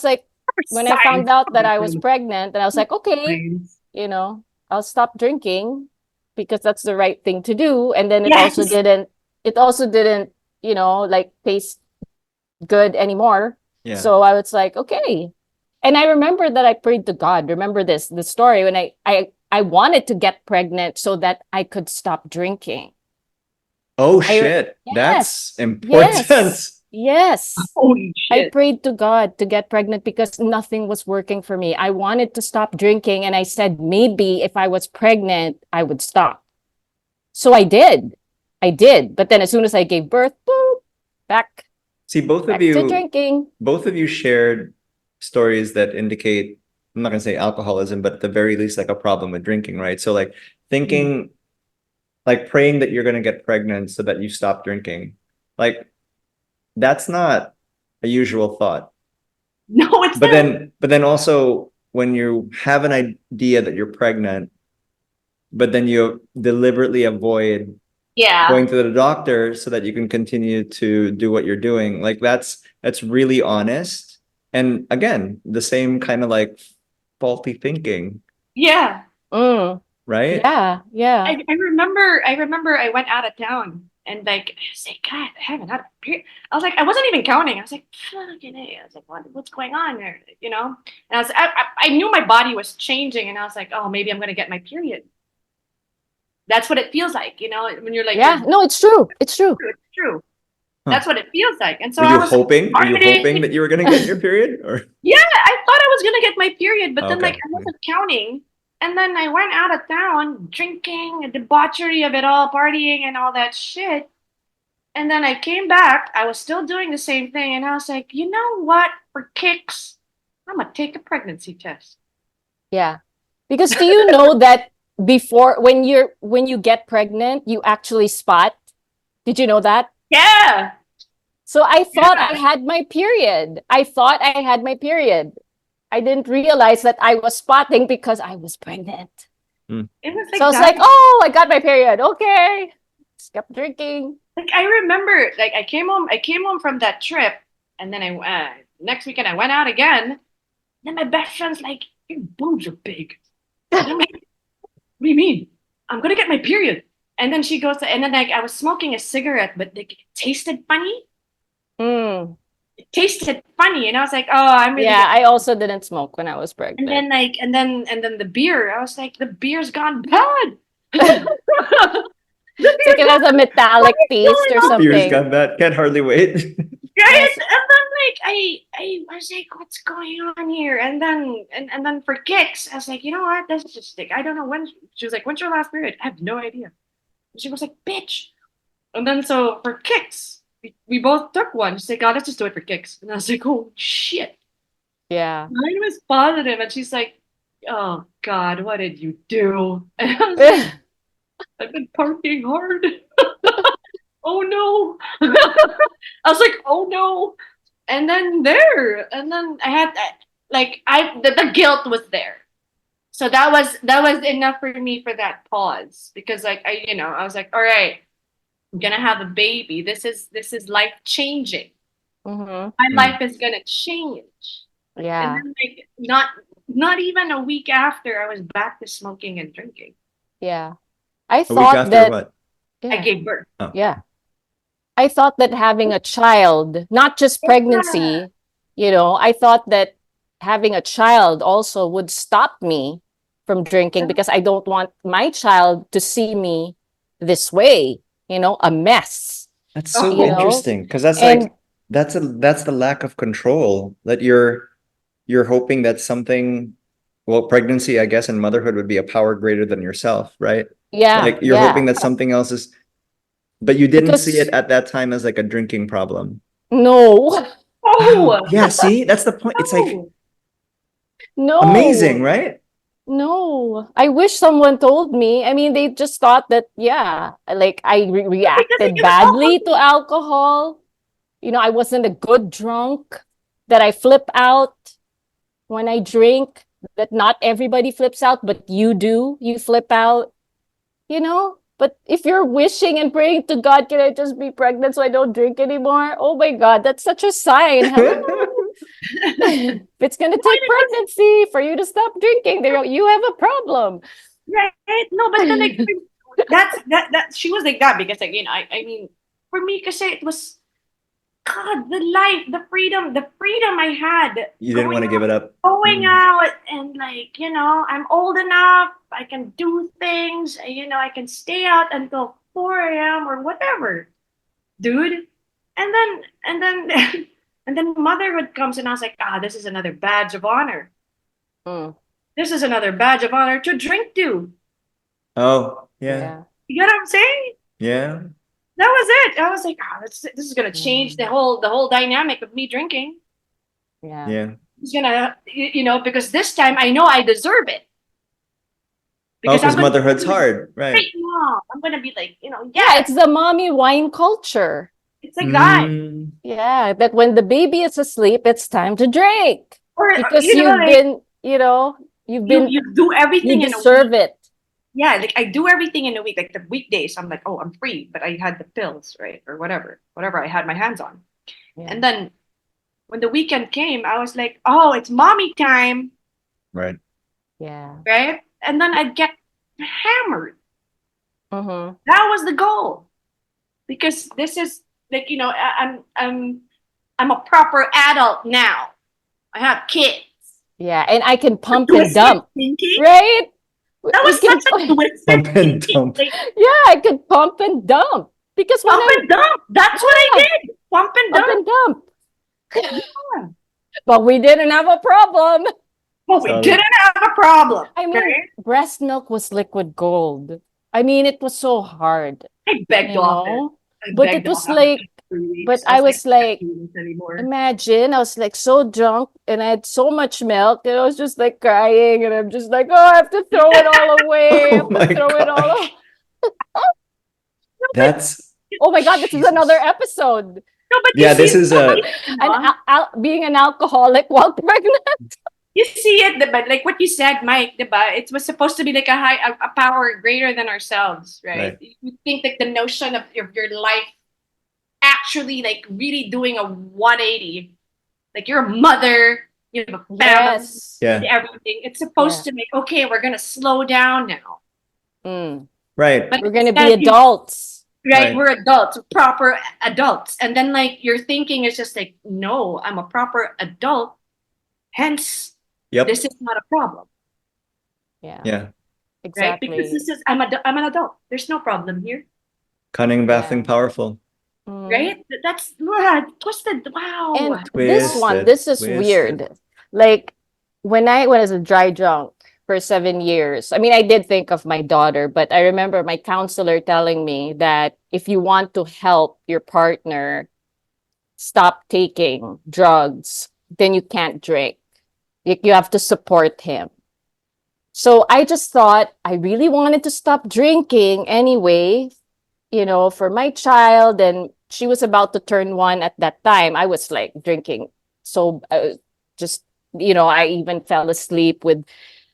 found out that I was pregnant, and I was like, okay, I'll stop drinking because that's the right thing to do. And then it also Yes. didn't, like taste good anymore. Yeah. So I was like, okay. And I remember that I prayed to God. Remember the story when I wanted to get pregnant so that I could stop drinking. Oh shit. Yes. That's important. Yes. Yes. Holy I shit. prayed to God to get pregnant because nothing was working for me. I wanted to stop drinking, and I said maybe if I was pregnant, I would stop. So I did. I did. But then as soon as I gave birth, boop, back See, back to drinking. both of you shared stories that indicate, I'm not gonna say alcoholism, but at the very least, like a problem with drinking, right? So like thinking, like praying that you're gonna get pregnant so that you stop drinking, like that's not a usual thought. No, it's But not. then also when you have an idea that you're pregnant, but then you deliberately avoid Yeah. going to the doctor so that you can continue to do what you're doing, like that's really honest. And again, the same kind of like faulty thinking, Yeah. Mm, right? yeah, yeah. I remember I went out of town and like I was like, God, I haven't had a period. I was like, I wasn't even counting. I was like, fucking A. I was like, what's going on there? You know? And I knew my body was changing and I was like, oh, maybe I'm gonna get my period. That's what it feels like, when you're like, Yeah, no, it's true. It's true. it's true. Huh. That's what it feels like. And so Were I you was hoping? Were you hoping partying. that you were gonna get your period? Or Yeah, I thought I was gonna get my period, but then like okay. I wasn't counting. And then I went out of town drinking, a debauchery of it all, partying and all that shit. And then I came back, I was still doing the same thing, and I was like, you know what? For kicks, I'm gonna take a pregnancy test. Yeah. Because do you know that before when you get pregnant, you actually spot? Did you know that? Yeah. So I thought Yeah. I had my period. I thought I had my period. I didn't realize that I was spotting because I was pregnant. It was So I like was that. like, oh, I got my period. Okay. Just kept drinking. Like I remember, like I came home from that trip, and then next weekend I went out again. Then my best friend's like, "Your boobs are big." And I'm like, "What do you mean? I'm gonna get my period." And then she goes, and then like I was smoking a cigarette, but like, it tasted funny. Mm. It tasted funny, and I was like, "Oh, I'm really Yeah, getting." I also didn't smoke when I was And pregnant. then like, and then the beer, I was like, "The beer's gone bad." The It's like beer's it has gone. a What metallic is taste going or The on? beer's something. got that. Can't hardly wait. Right? Yes. And then like I was like, what's going on here? And then for kicks, I was like, you know what? Let's just stick. I don't know when. She was like, when's your last period? I have no idea. And she was like, bitch. And then so for kicks, we both took one. She's like, oh, let's just do it for kicks. And I was like, oh shit. Yeah. Mine was positive. And she's like, oh God, what did you do? And I was like, I've been partying hard. Oh no. I was like, oh no. And then I had like the guilt was there. So that was enough for me for that pause because like I was like, all right, I'm gonna have a baby. This is life changing. Mm-hmm. My Mm. life is gonna change. And Yeah. then like not even a week after, I was back to smoking and drinking. Yeah. I A week thought after that, what? I yeah. gave birth. Oh. Yeah. I thought that having a child, not just Yeah. pregnancy, I thought that having a child also would stop me from drinking because I don't want my child to see me this way, a mess, That's Oh, so interesting because that's and like that's the lack of control that you're hoping that something, well, pregnancy, I guess, and motherhood would be a power greater than yourself, right? yeah, Like you're yeah, hoping that something else is, but you didn't see it because at that time as like a drinking problem. no, Wow. oh, Yeah, see, that's the point. It's like no. amazing, no, right? no. I wish someone told me. I mean, they just thought that, yeah, like I Because reacted it was badly to all alcohol. I wasn't a good drunk, that I flip out when I drink, that not everybody flips out, but you do. You flip out. But if you're wishing and praying to God, can I just be pregnant so I don't drink anymore? Oh my God, that's such a sign. Hello. If it's going to take pregnancy for you to stop drinking, you have a problem. right. No, but then like that she was like that because like I mean for me because it was God the life the freedom I had You didn't want to give it up. going Mm. out and like I'm old enough I can do things I can stay out until 4 a.m. or whatever dude And then and then motherhood comes, and I was like, this is another badge of honor. Mm. This is another badge of honor to drink to. Oh, yeah. Yeah. You know what I'm saying? Yeah. That was it. I was like, this is gonna change the whole dynamic of me drinking. Yeah. Yeah. It's gonna, because this time I know I deserve it. Oh, Because because I'm gonna motherhood's be hard, like, right? great mom. I'm gonna be like, Yeah, yes, it's the mommy wine culture. it's like that. Mm. Yeah, that when the baby is asleep, it's time to drink Or because you've like been, you've been, you do you everything in a week. deserve it. Yeah, like I do everything in a week. Like the weekdays, I'm like, oh, I'm free, but I had the pills, right? Or whatever I had my hands on. Yeah. And then when the weekend came, I was like, oh, it's mommy time, Right. Yeah. right? And then I'd get hammered. Mm-hmm. That was the goal. Because this is like, I'm a proper adult now. I have kids. Yeah, and I can pump and Twisted dump, thinking. right? That was We can, such a twisted Pump and thinking. dump. Like, yeah, I could pump and dump because when pump I and dump. That's what I Yeah. did. Pump and pump dump. and dump, Yeah. but we didn't have a problem. Well, we Solid. didn't have a problem. I mean, right? breast milk was liquid gold. I mean, it was so hard, I begged you off it. know, I but begged it was off like, after 3 but weeks. I was like, I can't do this anymore. imagine, I was like so drunk and I had so much milk and I was just like crying and I'm just like, oh, I have to throw it all away. I Oh have my to throw it all gosh. away. That's Oh my God, this is Jesus. another episode. No, but Yeah, you this see, is Being an alcoholic while pregnant. you see it, diba? Like what you said, Mike, diba? It was supposed to be like a power greater than ourselves, right? Right. You think like the notion of your life actually like really doing a 180. Like you're a mother, you have a family, Yes. Yeah. everything. It's supposed to make, okay, we're gonna slow down now. Mm. right. But We're gonna be instead, adults. right, Right. we're adults, proper adults. And then like your thinking is just like, no, I'm a proper adult. Hence, Yep. this is not a problem. Yeah, Yeah. Right? Because exactly. this is I'm an adult. There's no problem here. Cunning, baffling, Yeah. powerful. Mm. Right? That's twisted. Wow. And this one, Twisted, this is twisted. weird. Like when I was a dry drunk for 7 years, I mean, I did think of my daughter, but I remember my counselor telling me that if you want to help your partner stop taking drugs, then you can't drink. You have to support him. So I just thought I really wanted to stop drinking anyway, for my child. And she was about to turn 1 at that time. I was like drinking. So just, I even fell asleep with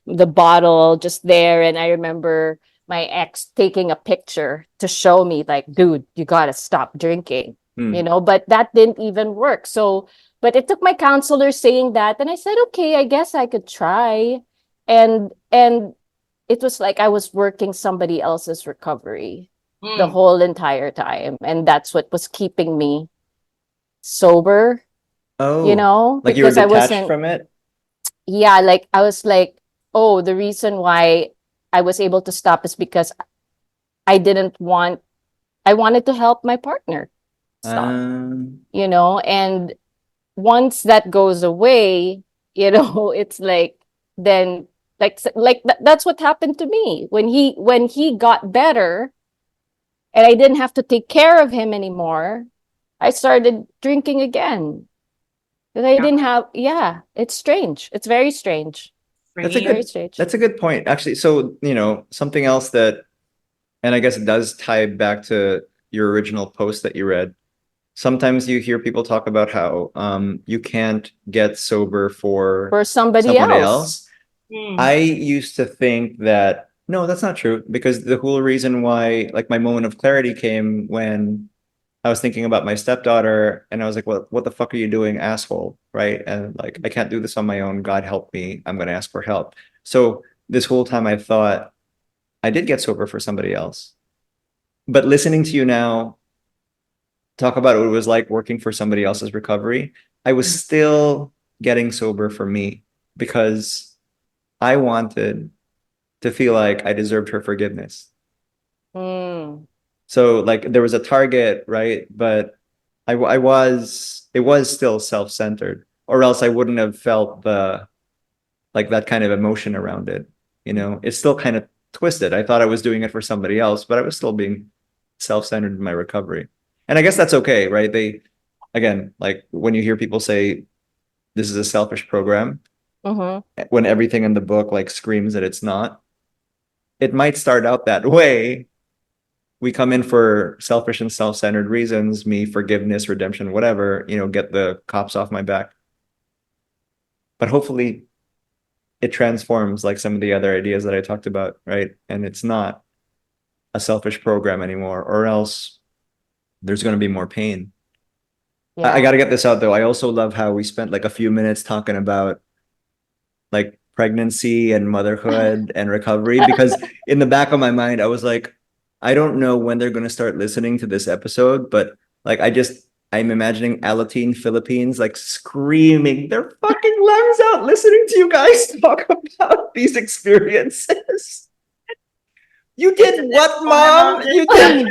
the bottle just there. And I remember my ex taking a picture to show me like, dude, you got to stop drinking, but that didn't even work. So, but it took my counselor saying that. And I said, okay, I guess I could try. And it was like I was working somebody else's recovery the whole entire time. And that's what was keeping me sober, Oh, like you were because I detached wasn't, from it? yeah, like I was like, oh, the reason why I was able to stop is because I wanted to help my partner stop, and once that goes away, it's like, then that's what happened to me when he got better and I didn't have to take care of him anymore. I started drinking again. Because I didn't have, yeah, it's strange. It's very strange. That's a Very good strange. That's a good point. Actually, so, something else that, and I guess it does tie back to your original post that you read. Sometimes you hear people talk about how you can't get sober for somebody somebody else. I used to think that, no, that's not true, because the whole reason why, like, my moment of clarity came when I was thinking about my stepdaughter and I was like, what the fuck are you doing, asshole? Right? And like, I can't do this on my own. God help me. I'm going to ask for help. So this whole time I thought I did get sober for somebody else. But listening to you now talk about what it was like working for somebody else's recovery, I was still getting sober for me because I wanted to feel like I deserved her forgiveness. Mm. So like there was a target, right? But it was still self-centered, or else I wouldn't have felt that kind of emotion around it. It's still kind of twisted. I thought I was doing it for somebody else, but I was still being self-centered in my recovery. And I guess that's okay, right? Again, like when you hear people say this is a selfish program, when everything in the book like screams that it's not, it might start out that way. We come in for selfish and self-centered reasons, me, forgiveness, redemption, whatever, get the cops off my back. But hopefully it transforms like some of the other ideas that I talked about, right? And it's not a selfish program anymore, or else there's going to be more pain. I got to get this out though. I also love how we spent like a few minutes talking about like pregnancy and motherhood and recovery, because in the back of my mind, I was like, I don't know when they're going to start listening to this episode, but like, I'm imagining Alateen Philippines, like screaming their fucking lungs out, listening to you guys talk about these experiences. You did what, Mom? You did.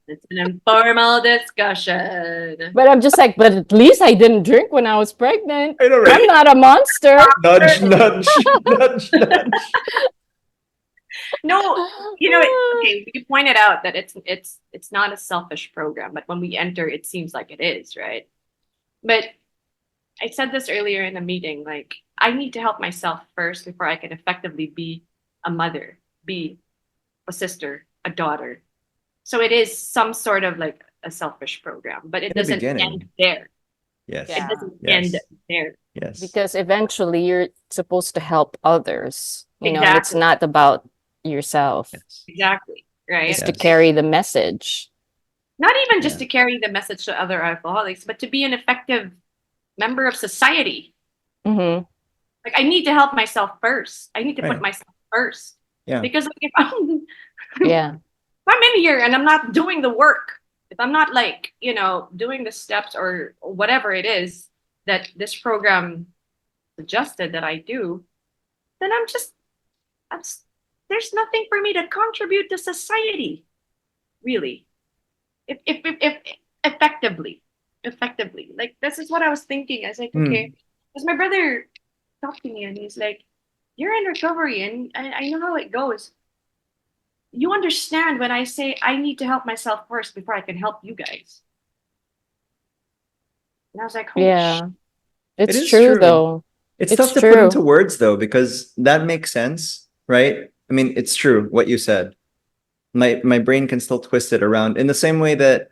It's an informal discussion. But I'm just like, but at least I didn't drink when I was pregnant. I know, right? I'm not a monster. Nudge, nudge, nudge, nudge. No, okay, you pointed out that it's not a selfish program, but when we enter, it seems like it is, right? But I said this earlier in the meeting, like I need to help myself first before I can effectively be a mother, be a sister, a daughter. So it is some sort of like a selfish program, but it doesn't end there. Yes. It doesn't end there. Yes. Because eventually you're supposed to help others. You know, it's Exactly. not about yourself. Yes. Exactly. Right. It's Yes. to carry the message. Not even just Yeah. to carry the message to other alcoholics, but to be an effective member of society. Mm-hmm. Like I need to help myself first. I need to Right. put myself first. Yeah. Because like, if I'm Yeah. if I'm in here and I'm not doing the work, if I'm not like, doing the steps or whatever it is that this program suggested that I do, then there's nothing for me to contribute to society, really. If effectively, like this is what I was thinking. I was like, okay, because my brother talked to me and he's like, you're in recovery and I know how it goes. You understand when I say I need to help myself first before I can help you guys. And I was like, holy Yeah. shit. It's It is true true. though. It's It's tough to put true. into words though, because that makes sense, right? I mean, it's true what you said. My brain can still twist it around in the same way that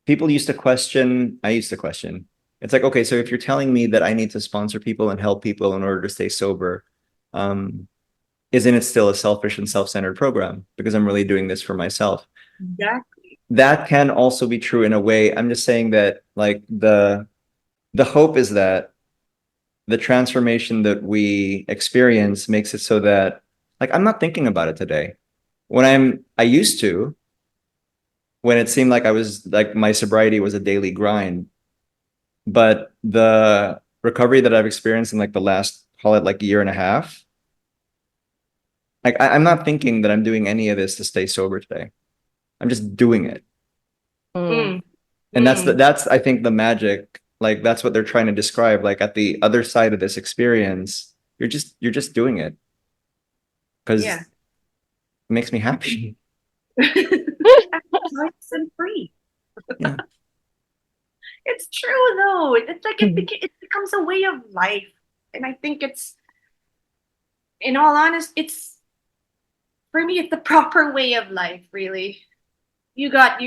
people used to question, I used to question. It's like, okay, so if you're telling me that I need to sponsor people and help people in order to stay sober, isn't it still a selfish and self-centered program? Because I'm really doing this for myself. Exactly. That can also be true in a way. I'm just saying that like the hope is that the transformation that we experience makes it so that like I'm not thinking about it today. I used to, when it seemed like I was like my sobriety was a daily grind. But the recovery that I've experienced in like the last, call it like a year and a half, like I'm not thinking that I'm doing any of this to stay sober today. I'm just doing it. Mm. And that's I think the magic, like that's what they're trying to describe. Like at the other side of this experience, you're just doing it. Because Yeah. it makes me happy. Nice and free. Yeah. It's true though. It's like it becomes a way of life. And I think it's, in all honesty, for me, it's the proper way of life, really. You get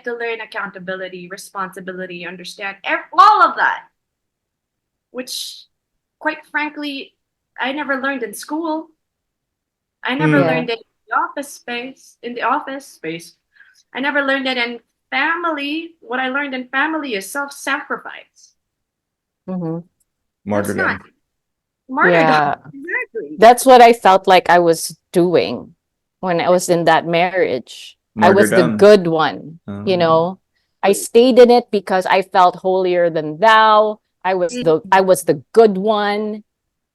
to learn accountability, responsibility, understand all of that, which quite frankly, I never learned in school. I never Yeah. learned it in the office space. I never learned it in family. What I learned in family is self-sacrifice. Mm-hmm. That's not Martyrdom. martyrdom. Yeah. Exactly. That's what I felt like I was doing when I was in that marriage. I was the Martyrdom. good one, you know. I stayed in it because I felt holier than thou. I was the good one.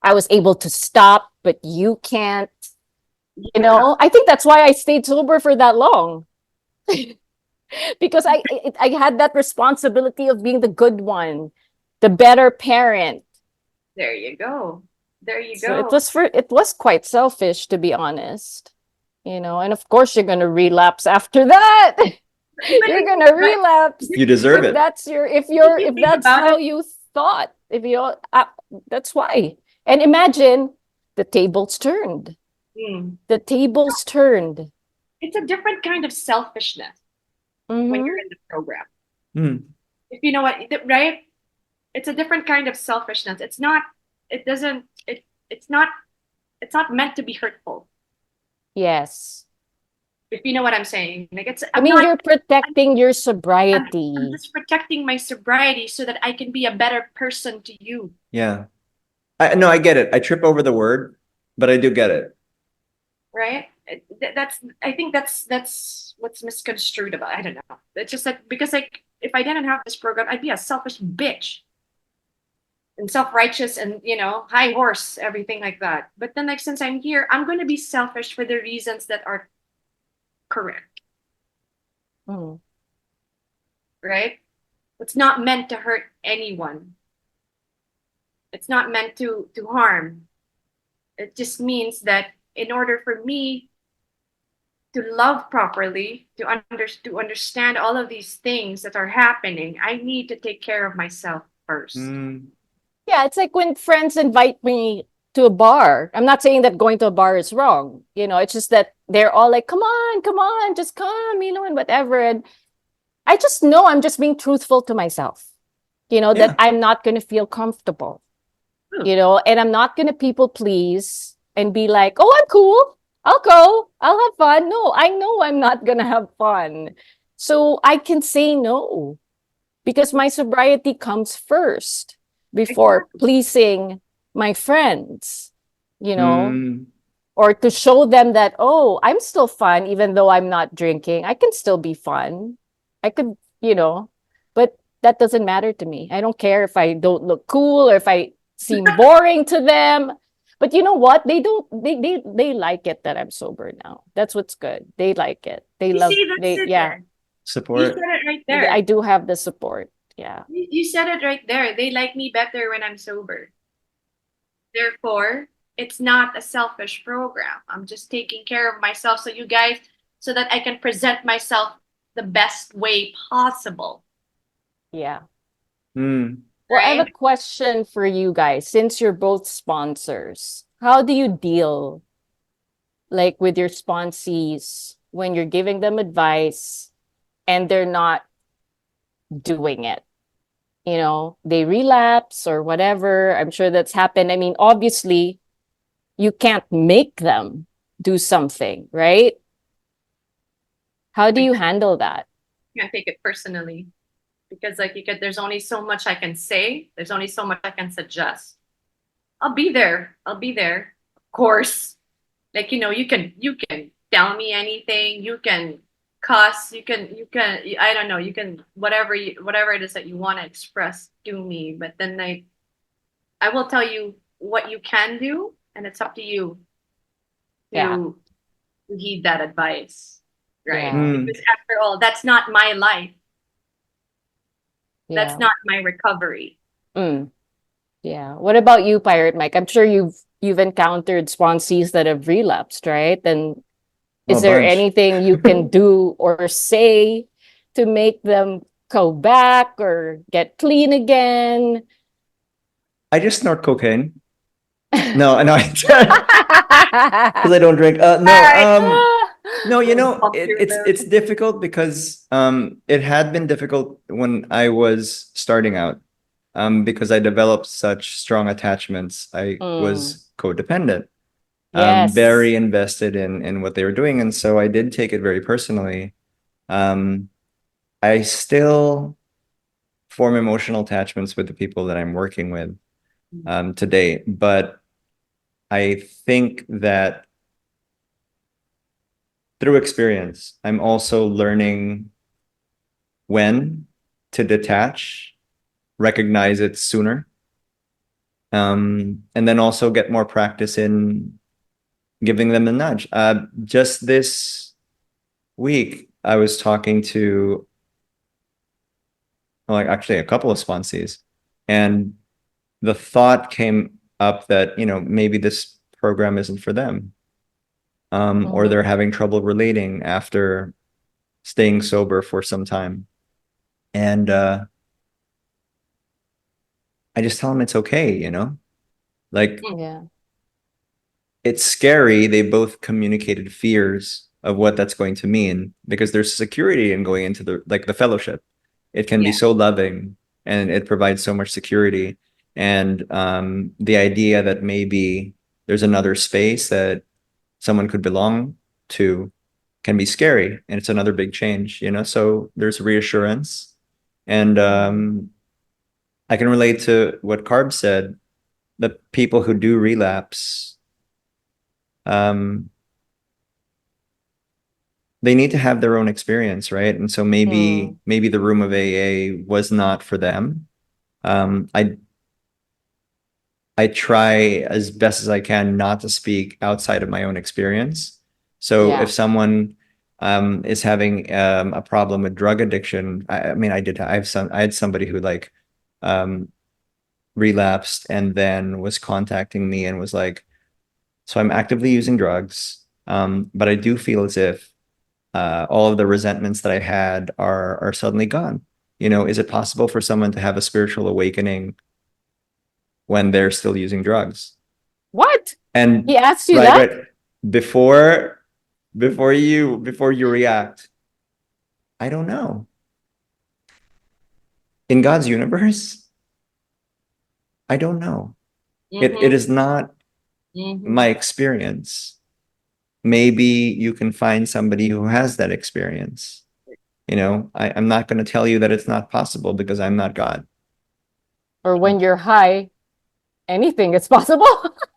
I was able to stop, but you can't. You know, I think that's why I stayed sober for that long. because I had that responsibility of being the good one, the better parent. There you go. There you So go. it was quite selfish, to be honest. You know, and of course you're gonna relapse after that. You're gonna But relapse You deserve if it. that's your if you if think that's about how it, you thought. If you that's why. And imagine the tables turned. mm, The tables turned. it's a different kind of selfishness when you're Mm-hmm. in the program. Mm. If you know what, right? It's a different kind of selfishness. It's not, it doesn't, it's not, it's not meant to be hurtful. Yes. If you know what I'm saying. Like it's, I I'm mean, not, you're protecting your I'm sobriety. just protecting my sobriety so that I can be a better person to you. Yeah. No, I get it. I trip over the word, but I do get it. Right? That's, I think that's what's misconstrued about. I don't know. It's just that because like if I didn't have this program, I'd be a selfish bitch and self-righteous and high horse, everything like that. But then like since I'm here, I'm going to be selfish for the reasons that are correct, Mm. right? It's not meant to hurt anyone. It's not meant to harm. It just means that in order for me to love properly, to understand all of these things that are happening, I need to take care of myself first. Mm. Yeah, it's like when friends invite me to a bar. I'm not saying that going to a bar is wrong. You know, it's just that they're all like, come on, just come, and whatever. And I just know I'm just being truthful to myself, that Yeah. I'm not going to feel comfortable, Hmm. and I'm not going to people please and be like, oh, I'm cool. I'll go. I'll have fun. No, I know I'm not going to have fun. So I can say no because my sobriety comes first before Exactly. pleasing my friends, you know, Mm. or to show them that, oh, I'm still fun, even though I'm not drinking. I can still be fun. I could, but that doesn't matter to me. I don't care if I don't look cool or if I seem boring to them. But you know what? They don't, they like it that I'm sober now. That's what's good. They like it. They You love, see, that's it yeah, there. You said Support. it right I there. do have the support. Yeah. You said it right there. They like me better when I'm sober. Therefore, it's not a selfish program. I'm just taking care of myself so you guys, so that I can present myself the best way possible, Yeah. Mm. Well, I have a right? question for you guys. Since you're both sponsors, how do you deal like with your sponsees when you're giving them advice and they're not doing it? They relapse or whatever. I'm sure that's happened. I mean, obviously, you can't make them do something, right? How do Like, you handle that? you can't take it personally because like there's only so much I can say. There's only so much I can suggest. I'll be there. I'll be there. Of course. Like, you can tell me anything. You can cuss. You can, I don't know. You can, whatever it is that you want to express to me. But then like, I will tell you what you can do, and it's up to you Yeah. to heed that advice, right? Yeah. Mm. Because after all, that's not my life. That's Yeah. not my recovery. Mm. Yeah. What about you, Pirate Mike? I'm sure you've encountered sponsees that have relapsed, right? And Oh, is a there bunch. anything you can do or say to make them go back or get clean again? I just snort cocaine. No, no, because I don't drink. No, Right. no, Bump your it's load. difficult because it had been difficult when I was starting out. Because I developed such strong attachments. I Mm, was codependent, yes. very invested in what they were doing, and so I did take it very personally. Um, I still form emotional attachments with the people that I'm working with today, but I think that through experience, I'm also learning when to detach, recognize it sooner, and then also get more practice in giving them a nudge. Just this week, I was talking to, like, actually a couple of sponsees, and the thought came up that, maybe this program isn't for them. Or they're having trouble relating after staying sober for some time. And I just tell them it's okay, like, Yeah. it's scary. They both communicated fears of what that's going to mean, because there's security in going into the fellowship. It can be Yeah. so loving, and it provides so much security. And the idea that maybe there's another space that someone could belong to can be scary, and it's another big change, so there's reassurance. And I can relate to what Carb said. The people who do relapse, they need to have their own experience, right? And so maybe the room of AA was not for them. I try as best as I can not to speak outside of my own experience. So Yeah. if someone is having a problem with drug addiction, I mean, I had somebody who like relapsed and then was contacting me and was like, so I'm actively using drugs, but I do feel as if all of the resentments that I had are suddenly gone. Is it possible for someone to have a spiritual awakening when they're still using drugs? What? And He asked you right, that? right. Before you react, I don't know. In God's universe, I don't know. It is not my experience. Maybe you can find somebody who has that experience. I'm not going to tell you that it's not possible, because I'm not God. Or when you're high, anything is possible.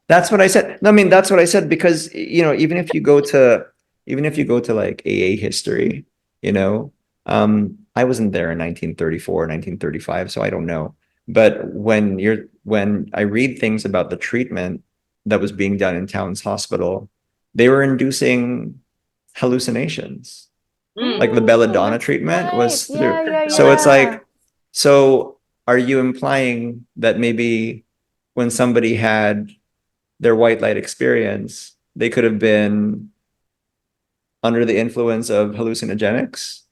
That's what I said. I mean, that's what I said, because, even if you go to like AA history, I wasn't there in 1934, 1935, so I don't know. But when I read things about the treatment that was being done in Towns Hospital, they were inducing hallucinations. Like the belladonna That's treatment right. was Yeah, through. yeah, So it's yeah. like, so are you implying that maybe when somebody had their white light experience, they could have been under the influence of hallucinogenics?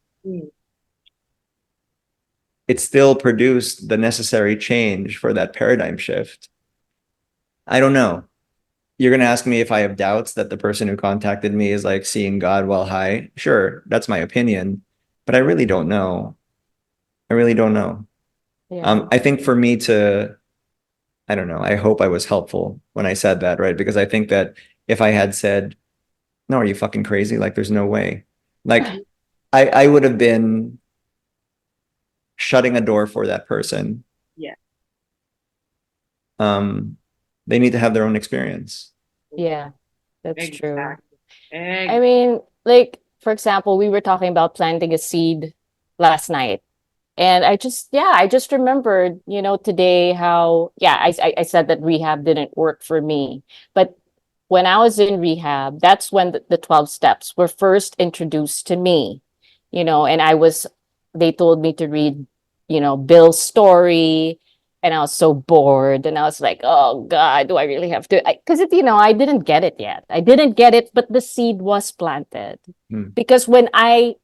It still produced the necessary change for that paradigm shift. I don't know. You're going to ask me if I have doubts that the person who contacted me is like seeing God while high. Sure, that's my opinion, but I really don't know. I really don't know. Yeah. I think for me to, I don't know, I hope I was helpful when I said that, right? Because I think that if I had said, no, are you fucking crazy? Like, there's no way. Like, I would have been shutting a door for that person. Yeah. They need to have their own experience. Yeah, that's true. Exactly. I mean, like, for example, we were talking about planting a seed last night. And I just remembered, today how, I said that rehab didn't work for me. But when I was in rehab, that's when the 12 steps were first introduced to me, and they told me to read, Bill's story. And I was so bored. And I was like, oh God, do I really have to? Because, I didn't get it yet. I didn't get it, but the seed was planted. Because when I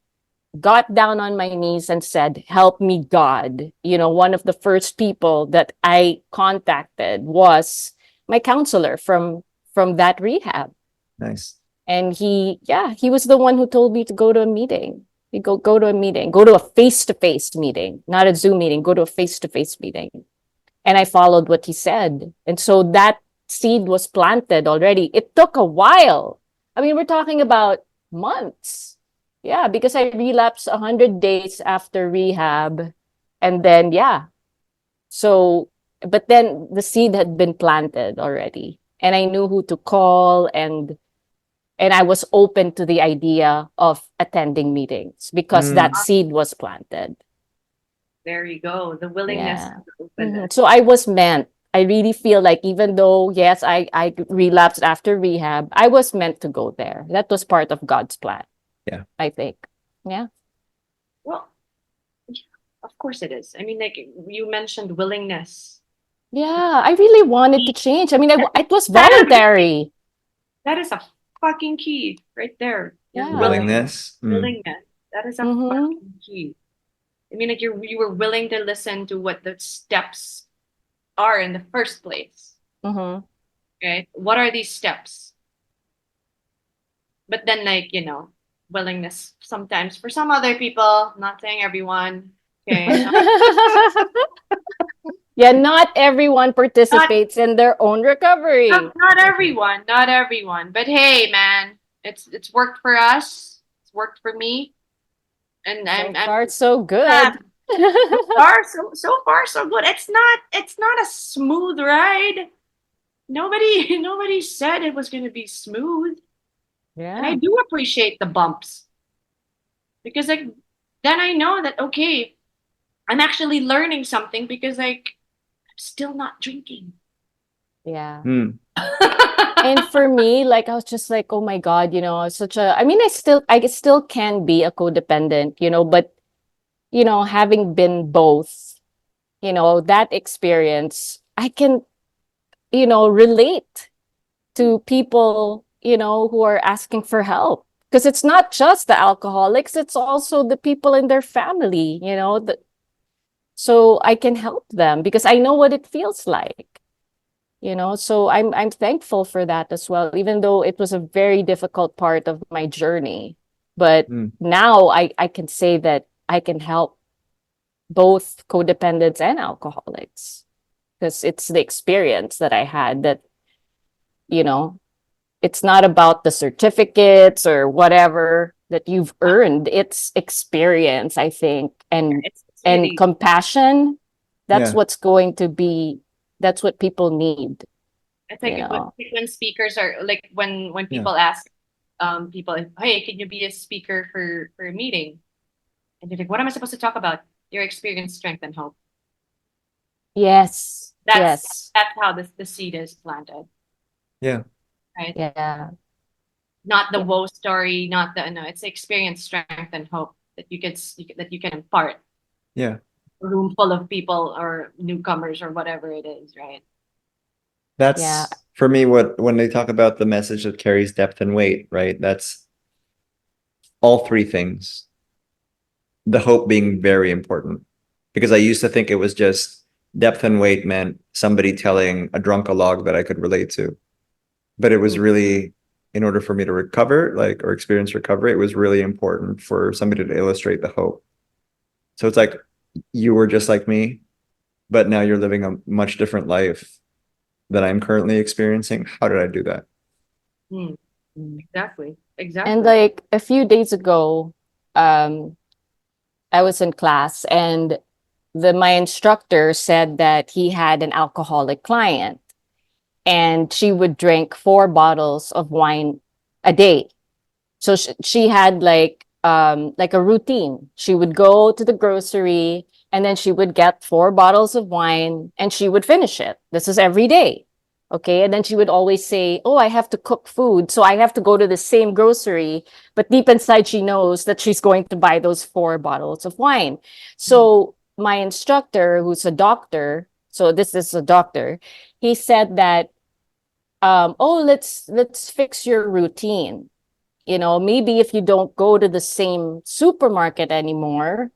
got down on my knees and said, help me, God, one of the first people that I contacted was my counselor from that rehab. Nice. And he was the one who told me to go to a meeting. You go to a meeting, go to a face-to-face meeting, not a Zoom meeting, go to a face-to-face meeting. And I followed what he said. And so that seed was planted already. It took a while. I mean, we're talking about months. Yeah, because I relapsed 100 days after rehab. And then, So, but then the seed had been planted already. And I knew who to call, and I was open to the idea of attending meetings because that seed was planted. There you go. The willingness Yeah. to open it. So I was meant. I really feel like even though, yes, I relapsed after rehab, I was meant to go there. That was part of God's plan. Yeah. I think. Yeah. Well, of course it is. I mean, like you mentioned willingness. Yeah, I really wanted to change. I mean, it was That is, voluntary. that is a fucking key right there. Your Yeah. Willingness. willingness. That is a Mm-hmm. fucking key. I mean, like you were willing to listen to what the steps are in the first place. Mm-hmm. Okay, what are these steps? But then, like, willingness sometimes for some other people, not saying everyone. Okay, Yeah, not everyone not participates in their own recovery. not everyone, not everyone. But hey, man, it's worked for us. It's worked for me, and So I'm far, so yeah, good. so far so good. It's not a smooth ride. Nobody said it was gonna be smooth, and I Yeah. do appreciate the bumps because like then I know that okay, I'm actually learning something because like I'm still not drinking. Yeah. Mm. And for me, like I was just like, oh my God, I mean, I still can be a codependent, but having been both, that experience, I can, relate to people, who are asking for help. Because it's not just the alcoholics, it's also the people in their family, so I can help them because I know what it feels like. So I'm thankful for that as well, even though it was a very difficult part of my journey. But Mm. now I can say that I can help both codependents and alcoholics because it's the experience that I had that, you know, it's not about the certificates or whatever that you've earned. It's experience, I think, and It's and really compassion. That's Yeah. what's going to be, that's what people need, it's you like know. when speakers are like when Yeah. people ask people, hey, can you be a speaker for a meeting? And they're like, what am I supposed to talk about? Your experience, strength, and hope. Yes. That's Yes. that's how the seed is planted, Yeah. right? Yeah. Not the Yeah. woe story, not the no. It's experience, strength, and hope that that you can impart Yeah. a room full of people or newcomers or whatever it is, right? Yeah. That's for me what when they talk about the message that carries depth and weight, right? That's all three things. The hope being very important because I used to think it was just depth and weight meant somebody telling a drunkalog that I could relate to. But it was really, in order for me to recover, like, or experience recovery, it was really important for somebody to illustrate the hope. So it's like you were just like me, but now you're living a much different life that I'm currently experiencing. How did I do that? Hmm. Exactly. And Exactly. like a few days ago, um, I was in class and my instructor said that he had an alcoholic client and she would drink 4 bottles of wine a day. So she had like a routine. She would go to the grocery and then she would get 4 bottles of wine and she would finish it. This is every day. Okay. And then she would always say, oh, I have to cook food. So I have to go to the same grocery. But deep inside, she knows that she's going to buy those 4 bottles of wine. So my instructor, who's a doctor, so this is a doctor, he said that, oh, let's fix your routine. Maybe if you don't go to the same supermarket anymore,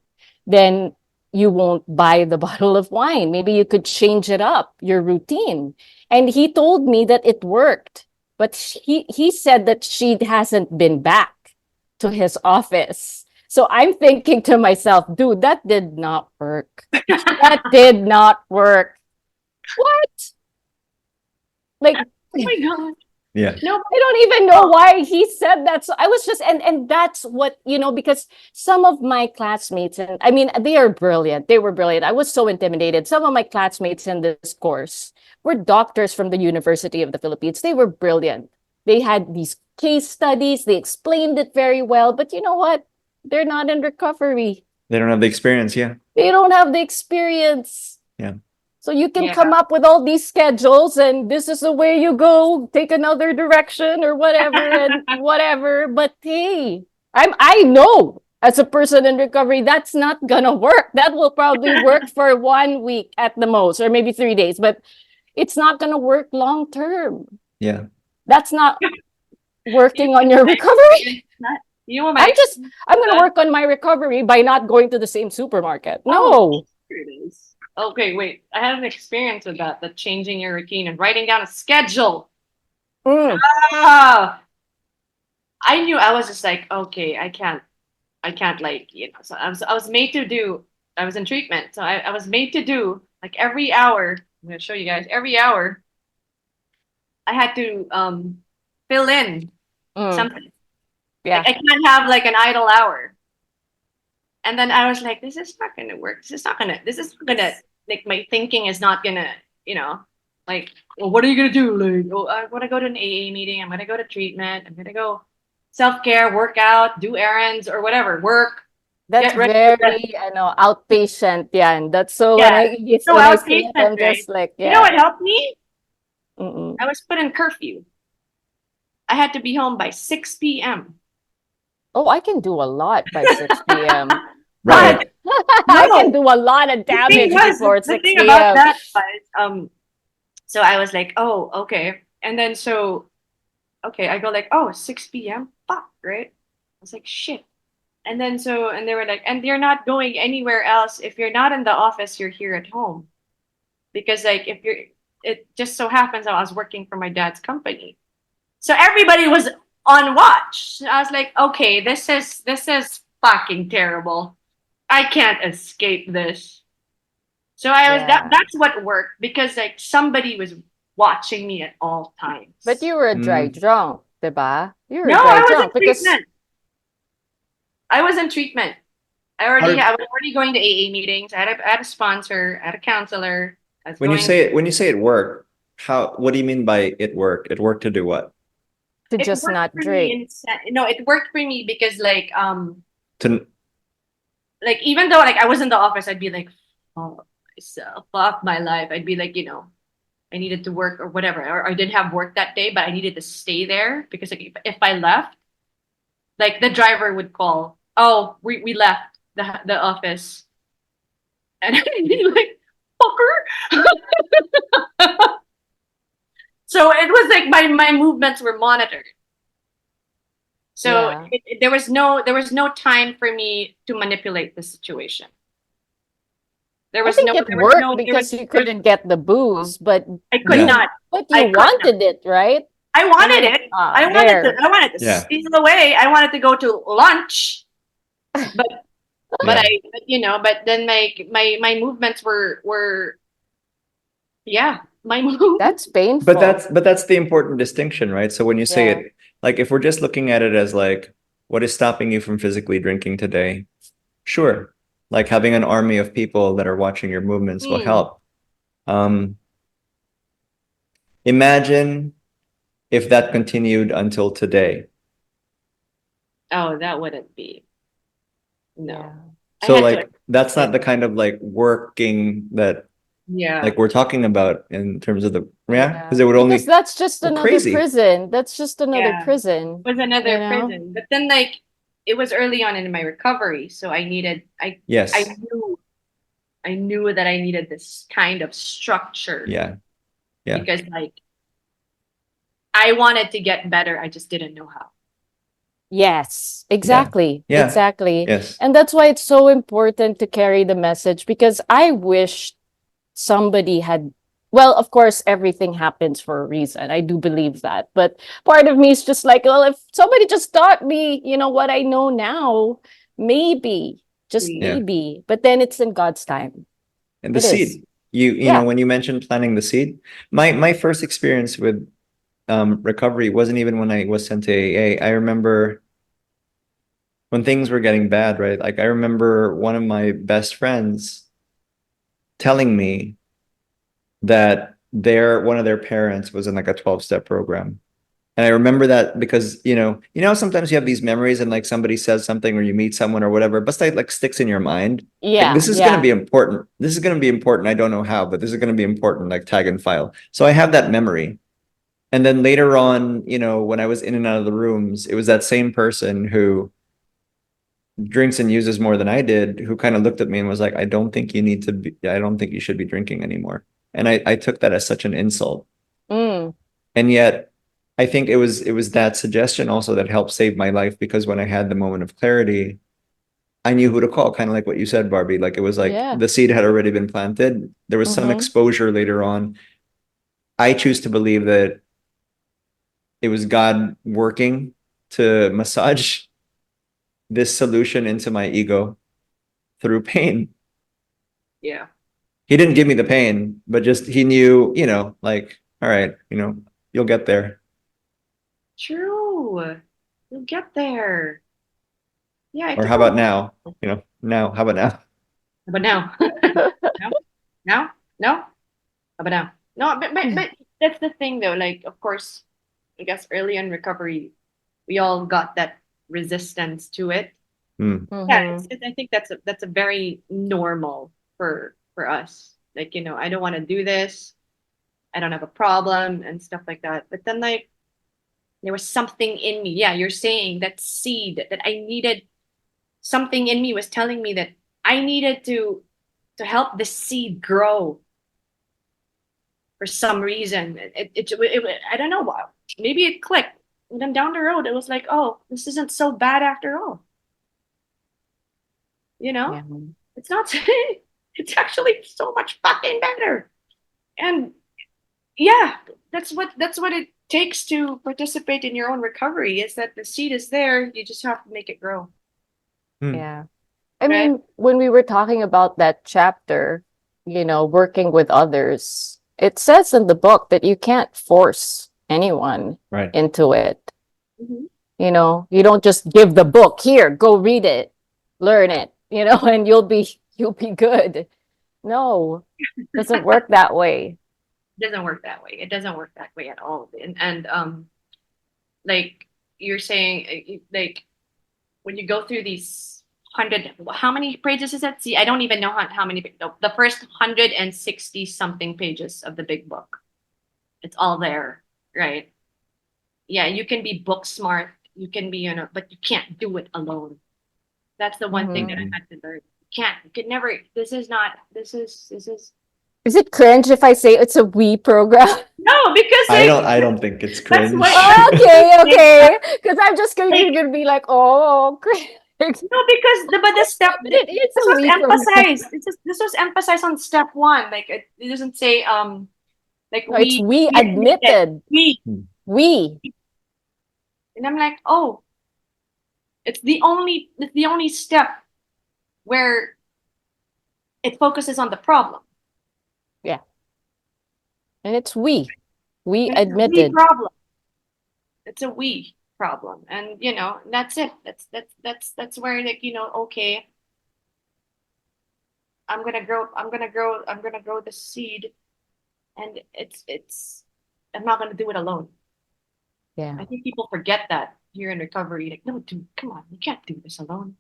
then you won't buy the bottle of wine. Maybe you could change it up, your routine. And he told me that it worked, but he said that she hasn't been back to his office. So I'm thinking to myself, dude, that did not work. That did not work. What? Like, Oh my god. Yeah. No. I don't even know why he said that. So I was just, and that's what, because some of my classmates, and I mean, they are brilliant. They were brilliant. I was so intimidated. Some of my classmates in this course were doctors from the University of the Philippines. They were brilliant. They had these case studies. They explained it very well. But you know what? They're not in recovery. They don't have the experience. Yeah. They don't have the experience. Yeah. So you can Yeah. come up with all these schedules and this is the way you go, take another direction or whatever and whatever. But hey, I know as a person in recovery, that's not gonna work. That will probably work for 1 week at the most, or maybe 3 days, but it's not gonna work long term. Yeah. That's not working on your recovery. You know, I'm gonna work on my recovery by not going to the same supermarket. No. Here it is. Okay, wait. I had an experience with that, the changing your routine and writing down a schedule. Ah, I knew I was just like, okay, I can't like, so I was made to do, I was in treatment. So I was made to do like every hour. I'm gonna show you guys every hour. I had to fill in something. Yeah. Like, I can't have like an idle hour. And then I was like, this is not gonna work. This is not gonna, like, my thinking is not gonna, like, well, what are you gonna do? Like, oh, I wanna go to an AA meeting, I'm gonna go to treatment, I'm gonna go self-care, work out, do errands or whatever, work. That's Get ready for very, outpatient. Yeah, and that's so Yeah. So when I outpatient, see it, I'm just like, You know yeah. what helped me? Mm-mm. I was put in curfew. I had to be home by 6 p.m. Oh, I can do a lot by 6 p.m. Right. I can do a lot of damage before 6 thing p.m. about that was, so I was like, oh, okay. And then I go like, oh, 6 p.m. Fuck, right? I was like, shit. And then and they were like, and you're not going anywhere else. If you're not in the office, you're here at home. Because like it just so happens I was working for my dad's company. So everybody was on watch. I was like, okay, this is fucking terrible. I can't escape this. So that's what worked, because like somebody was watching me at all times. But you were a dry drunk, diba? You were No, a dry I was drunk in because treatment. I was in treatment. I was already going to AA meetings. I had a sponsor, I had a counselor. When you say it worked, what do you mean by it worked? It worked to do what? to just worked not for drink. me no, it worked for me because like To like even though like I was in the office, I'd be like, oh, myself, fuck my life. I'd be like, I needed to work or whatever, or I didn't have work that day, but I needed to stay there because like if I left, like the driver would call, oh, we left the office, and I'd be like, fucker. So it was like my movements were monitored. So Yeah. there was no time for me to manipulate the situation. There I was think no, it there was worked no, there because was, you couldn't get the booze, but I could Yeah. not. I you could wanted it, right? I wanted it. I wanted there. to Yeah. steal away. I wanted to go to lunch. But Yeah. but then my movements were my movements. That's painful. But that's the important distinction, right? So when you say Yeah. it, like if we're just looking at it as like, what is stopping you from physically drinking today? Sure. Like having an army of people that are watching your movements will help. Imagine if that continued until today. Oh, that wouldn't be. No. Yeah. So I had like that's not the kind of like working that Yeah. like we're talking about in terms of the Yeah. because it would only Because that's just Well, another crazy. prison. That's just another Yeah. prison. was another You know? prison. But then like it was early on in my recovery, so I yes. I knew that I needed this kind of structure. Yeah. Yeah. Because like I wanted to get better, I just didn't know how. Yes, exactly. Yeah. Exactly. Yes. And that's why it's so important to carry the message, because I wish somebody had, well, of course, everything happens for a reason. I do believe that. But part of me is just like, well, if somebody just taught me, what I know now, maybe, just Yeah. maybe. But then it's in God's time. And the It is. seed. You Yeah. know, when you mentioned planting the seed, my first experience with recovery wasn't even when I was sent to AA. I remember when things were getting bad, right? Like I remember one of my best friends telling me that one of their parents was in like a 12-step program. And I remember that because, sometimes you have these memories and like somebody says something or you meet someone or whatever, but it like sticks in your mind. Yeah. Like, this is going to be important. This is going to be important. I don't know how, but this is going to be important, like tag and file. So I have that memory. And then later on, when I was in and out of the rooms, it was that same person who drinks and uses more than I did, who kind of looked at me and was like, I don't think you should be drinking anymore. And I took that as such an insult. Mm. And yet I think it was that suggestion also that helped save my life, because when I had the moment of clarity, I knew who to call, kind of like what you said, Barbie. Like, it was like Yeah. the seed had already been planted. There was some Mhm. exposure later on. I choose to believe that it was God working to massage this solution into my ego through pain. Yeah. He didn't give me the pain, but just he knew, like, all right, you'll get there. True. You'll get there. Yeah. Or how about now? Now, how about now? But now. No? No? No? How about now? No, but that's the thing though. Like, of course, I guess early in recovery, we all got that resistance to it. Hmm. Yeah, Mhm. I think that's a very normal for us. Like, I don't want to do this. I don't have a problem and stuff like that. But then, like, there was something in me. Yeah, you're saying that seed that I needed, something in me was telling me that I needed to help the seed grow for some reason. I don't know why. Maybe it clicked. And then down the road, it was like, oh, this isn't so bad after all. Yeah. It's not. It's actually so much fucking better. And yeah, that's what it takes to participate in your own recovery. Is that the seed is there? You just have to make it grow. Yeah. I Right? mean, when we were talking about that chapter, working with others, it says in the book that you can't force anyone Right. into it. Mhm. You don't just give the book, here, go read it, learn it, and you'll be good. No, doesn't work that way. It doesn't work that way. It doesn't work that way at all. And like you're saying, like when you go through these 100, how many pages is that? See, I don't even know how many. The first 160 something pages of the big book. It's all there, right? Yeah, you can be book smart. You can be, but you can't do it alone. That's the one thing that I had to learn. You can't. You could never. This is not. This is. Is it cringe if I say it's a we program? No, because I don't think it's cringe. what- Okay. Because I'm just going to be like, oh, cringe. No, because the step But it is this a was we program. emphasized. This was emphasized on step one. Like it doesn't say like No, it's we admitted. We. And I'm like, oh, it's the only step where it focuses on the problem. Yeah. And it's we. We It's a we admitted. problem. It's a we problem, and that's it. That's where, like, okay, I'm gonna grow the seed, and I'm not gonna do it alone. Yeah. I think people forget that here in recovery. Like, no, dude, come on, you can't do this alone.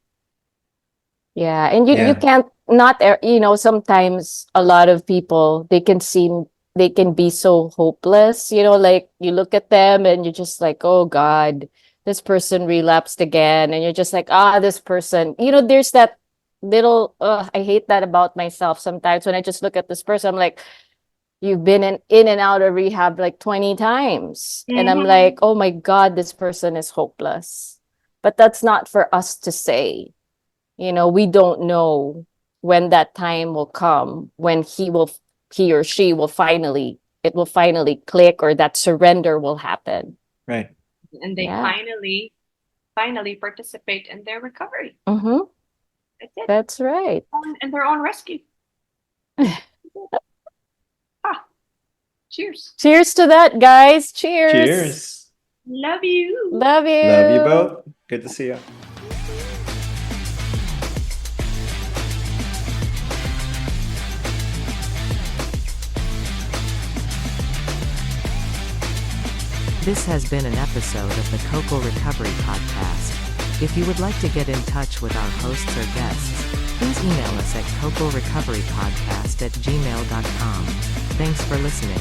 Yeah. And you Yeah. can't not, sometimes a lot of people, they can be so hopeless, like you look at them and you're just like, oh God, this person relapsed again. And you're just like, this person, there's that little, I hate that about myself sometimes when I just look at this person, I'm like, you've been in and out of rehab like 20 times. And I'm Mhm. like, oh my God, this person is hopeless. But that's not for us to say. We don't know when that time will come, when he or she will finally click, or that surrender will happen. Right. And they Yeah. finally participate in their recovery. Mm-hmm. That's it. That's right. And their own rescue. Cheers. Cheers to that, guys. Cheers. Cheers. Love you. Love you. Love you both. Good to see you. This has been an episode of the Coco Recovery Podcast. If you would like to get in touch with our hosts or guests, please email us at cocorecoverypodcast@gmail.com. Thanks for listening.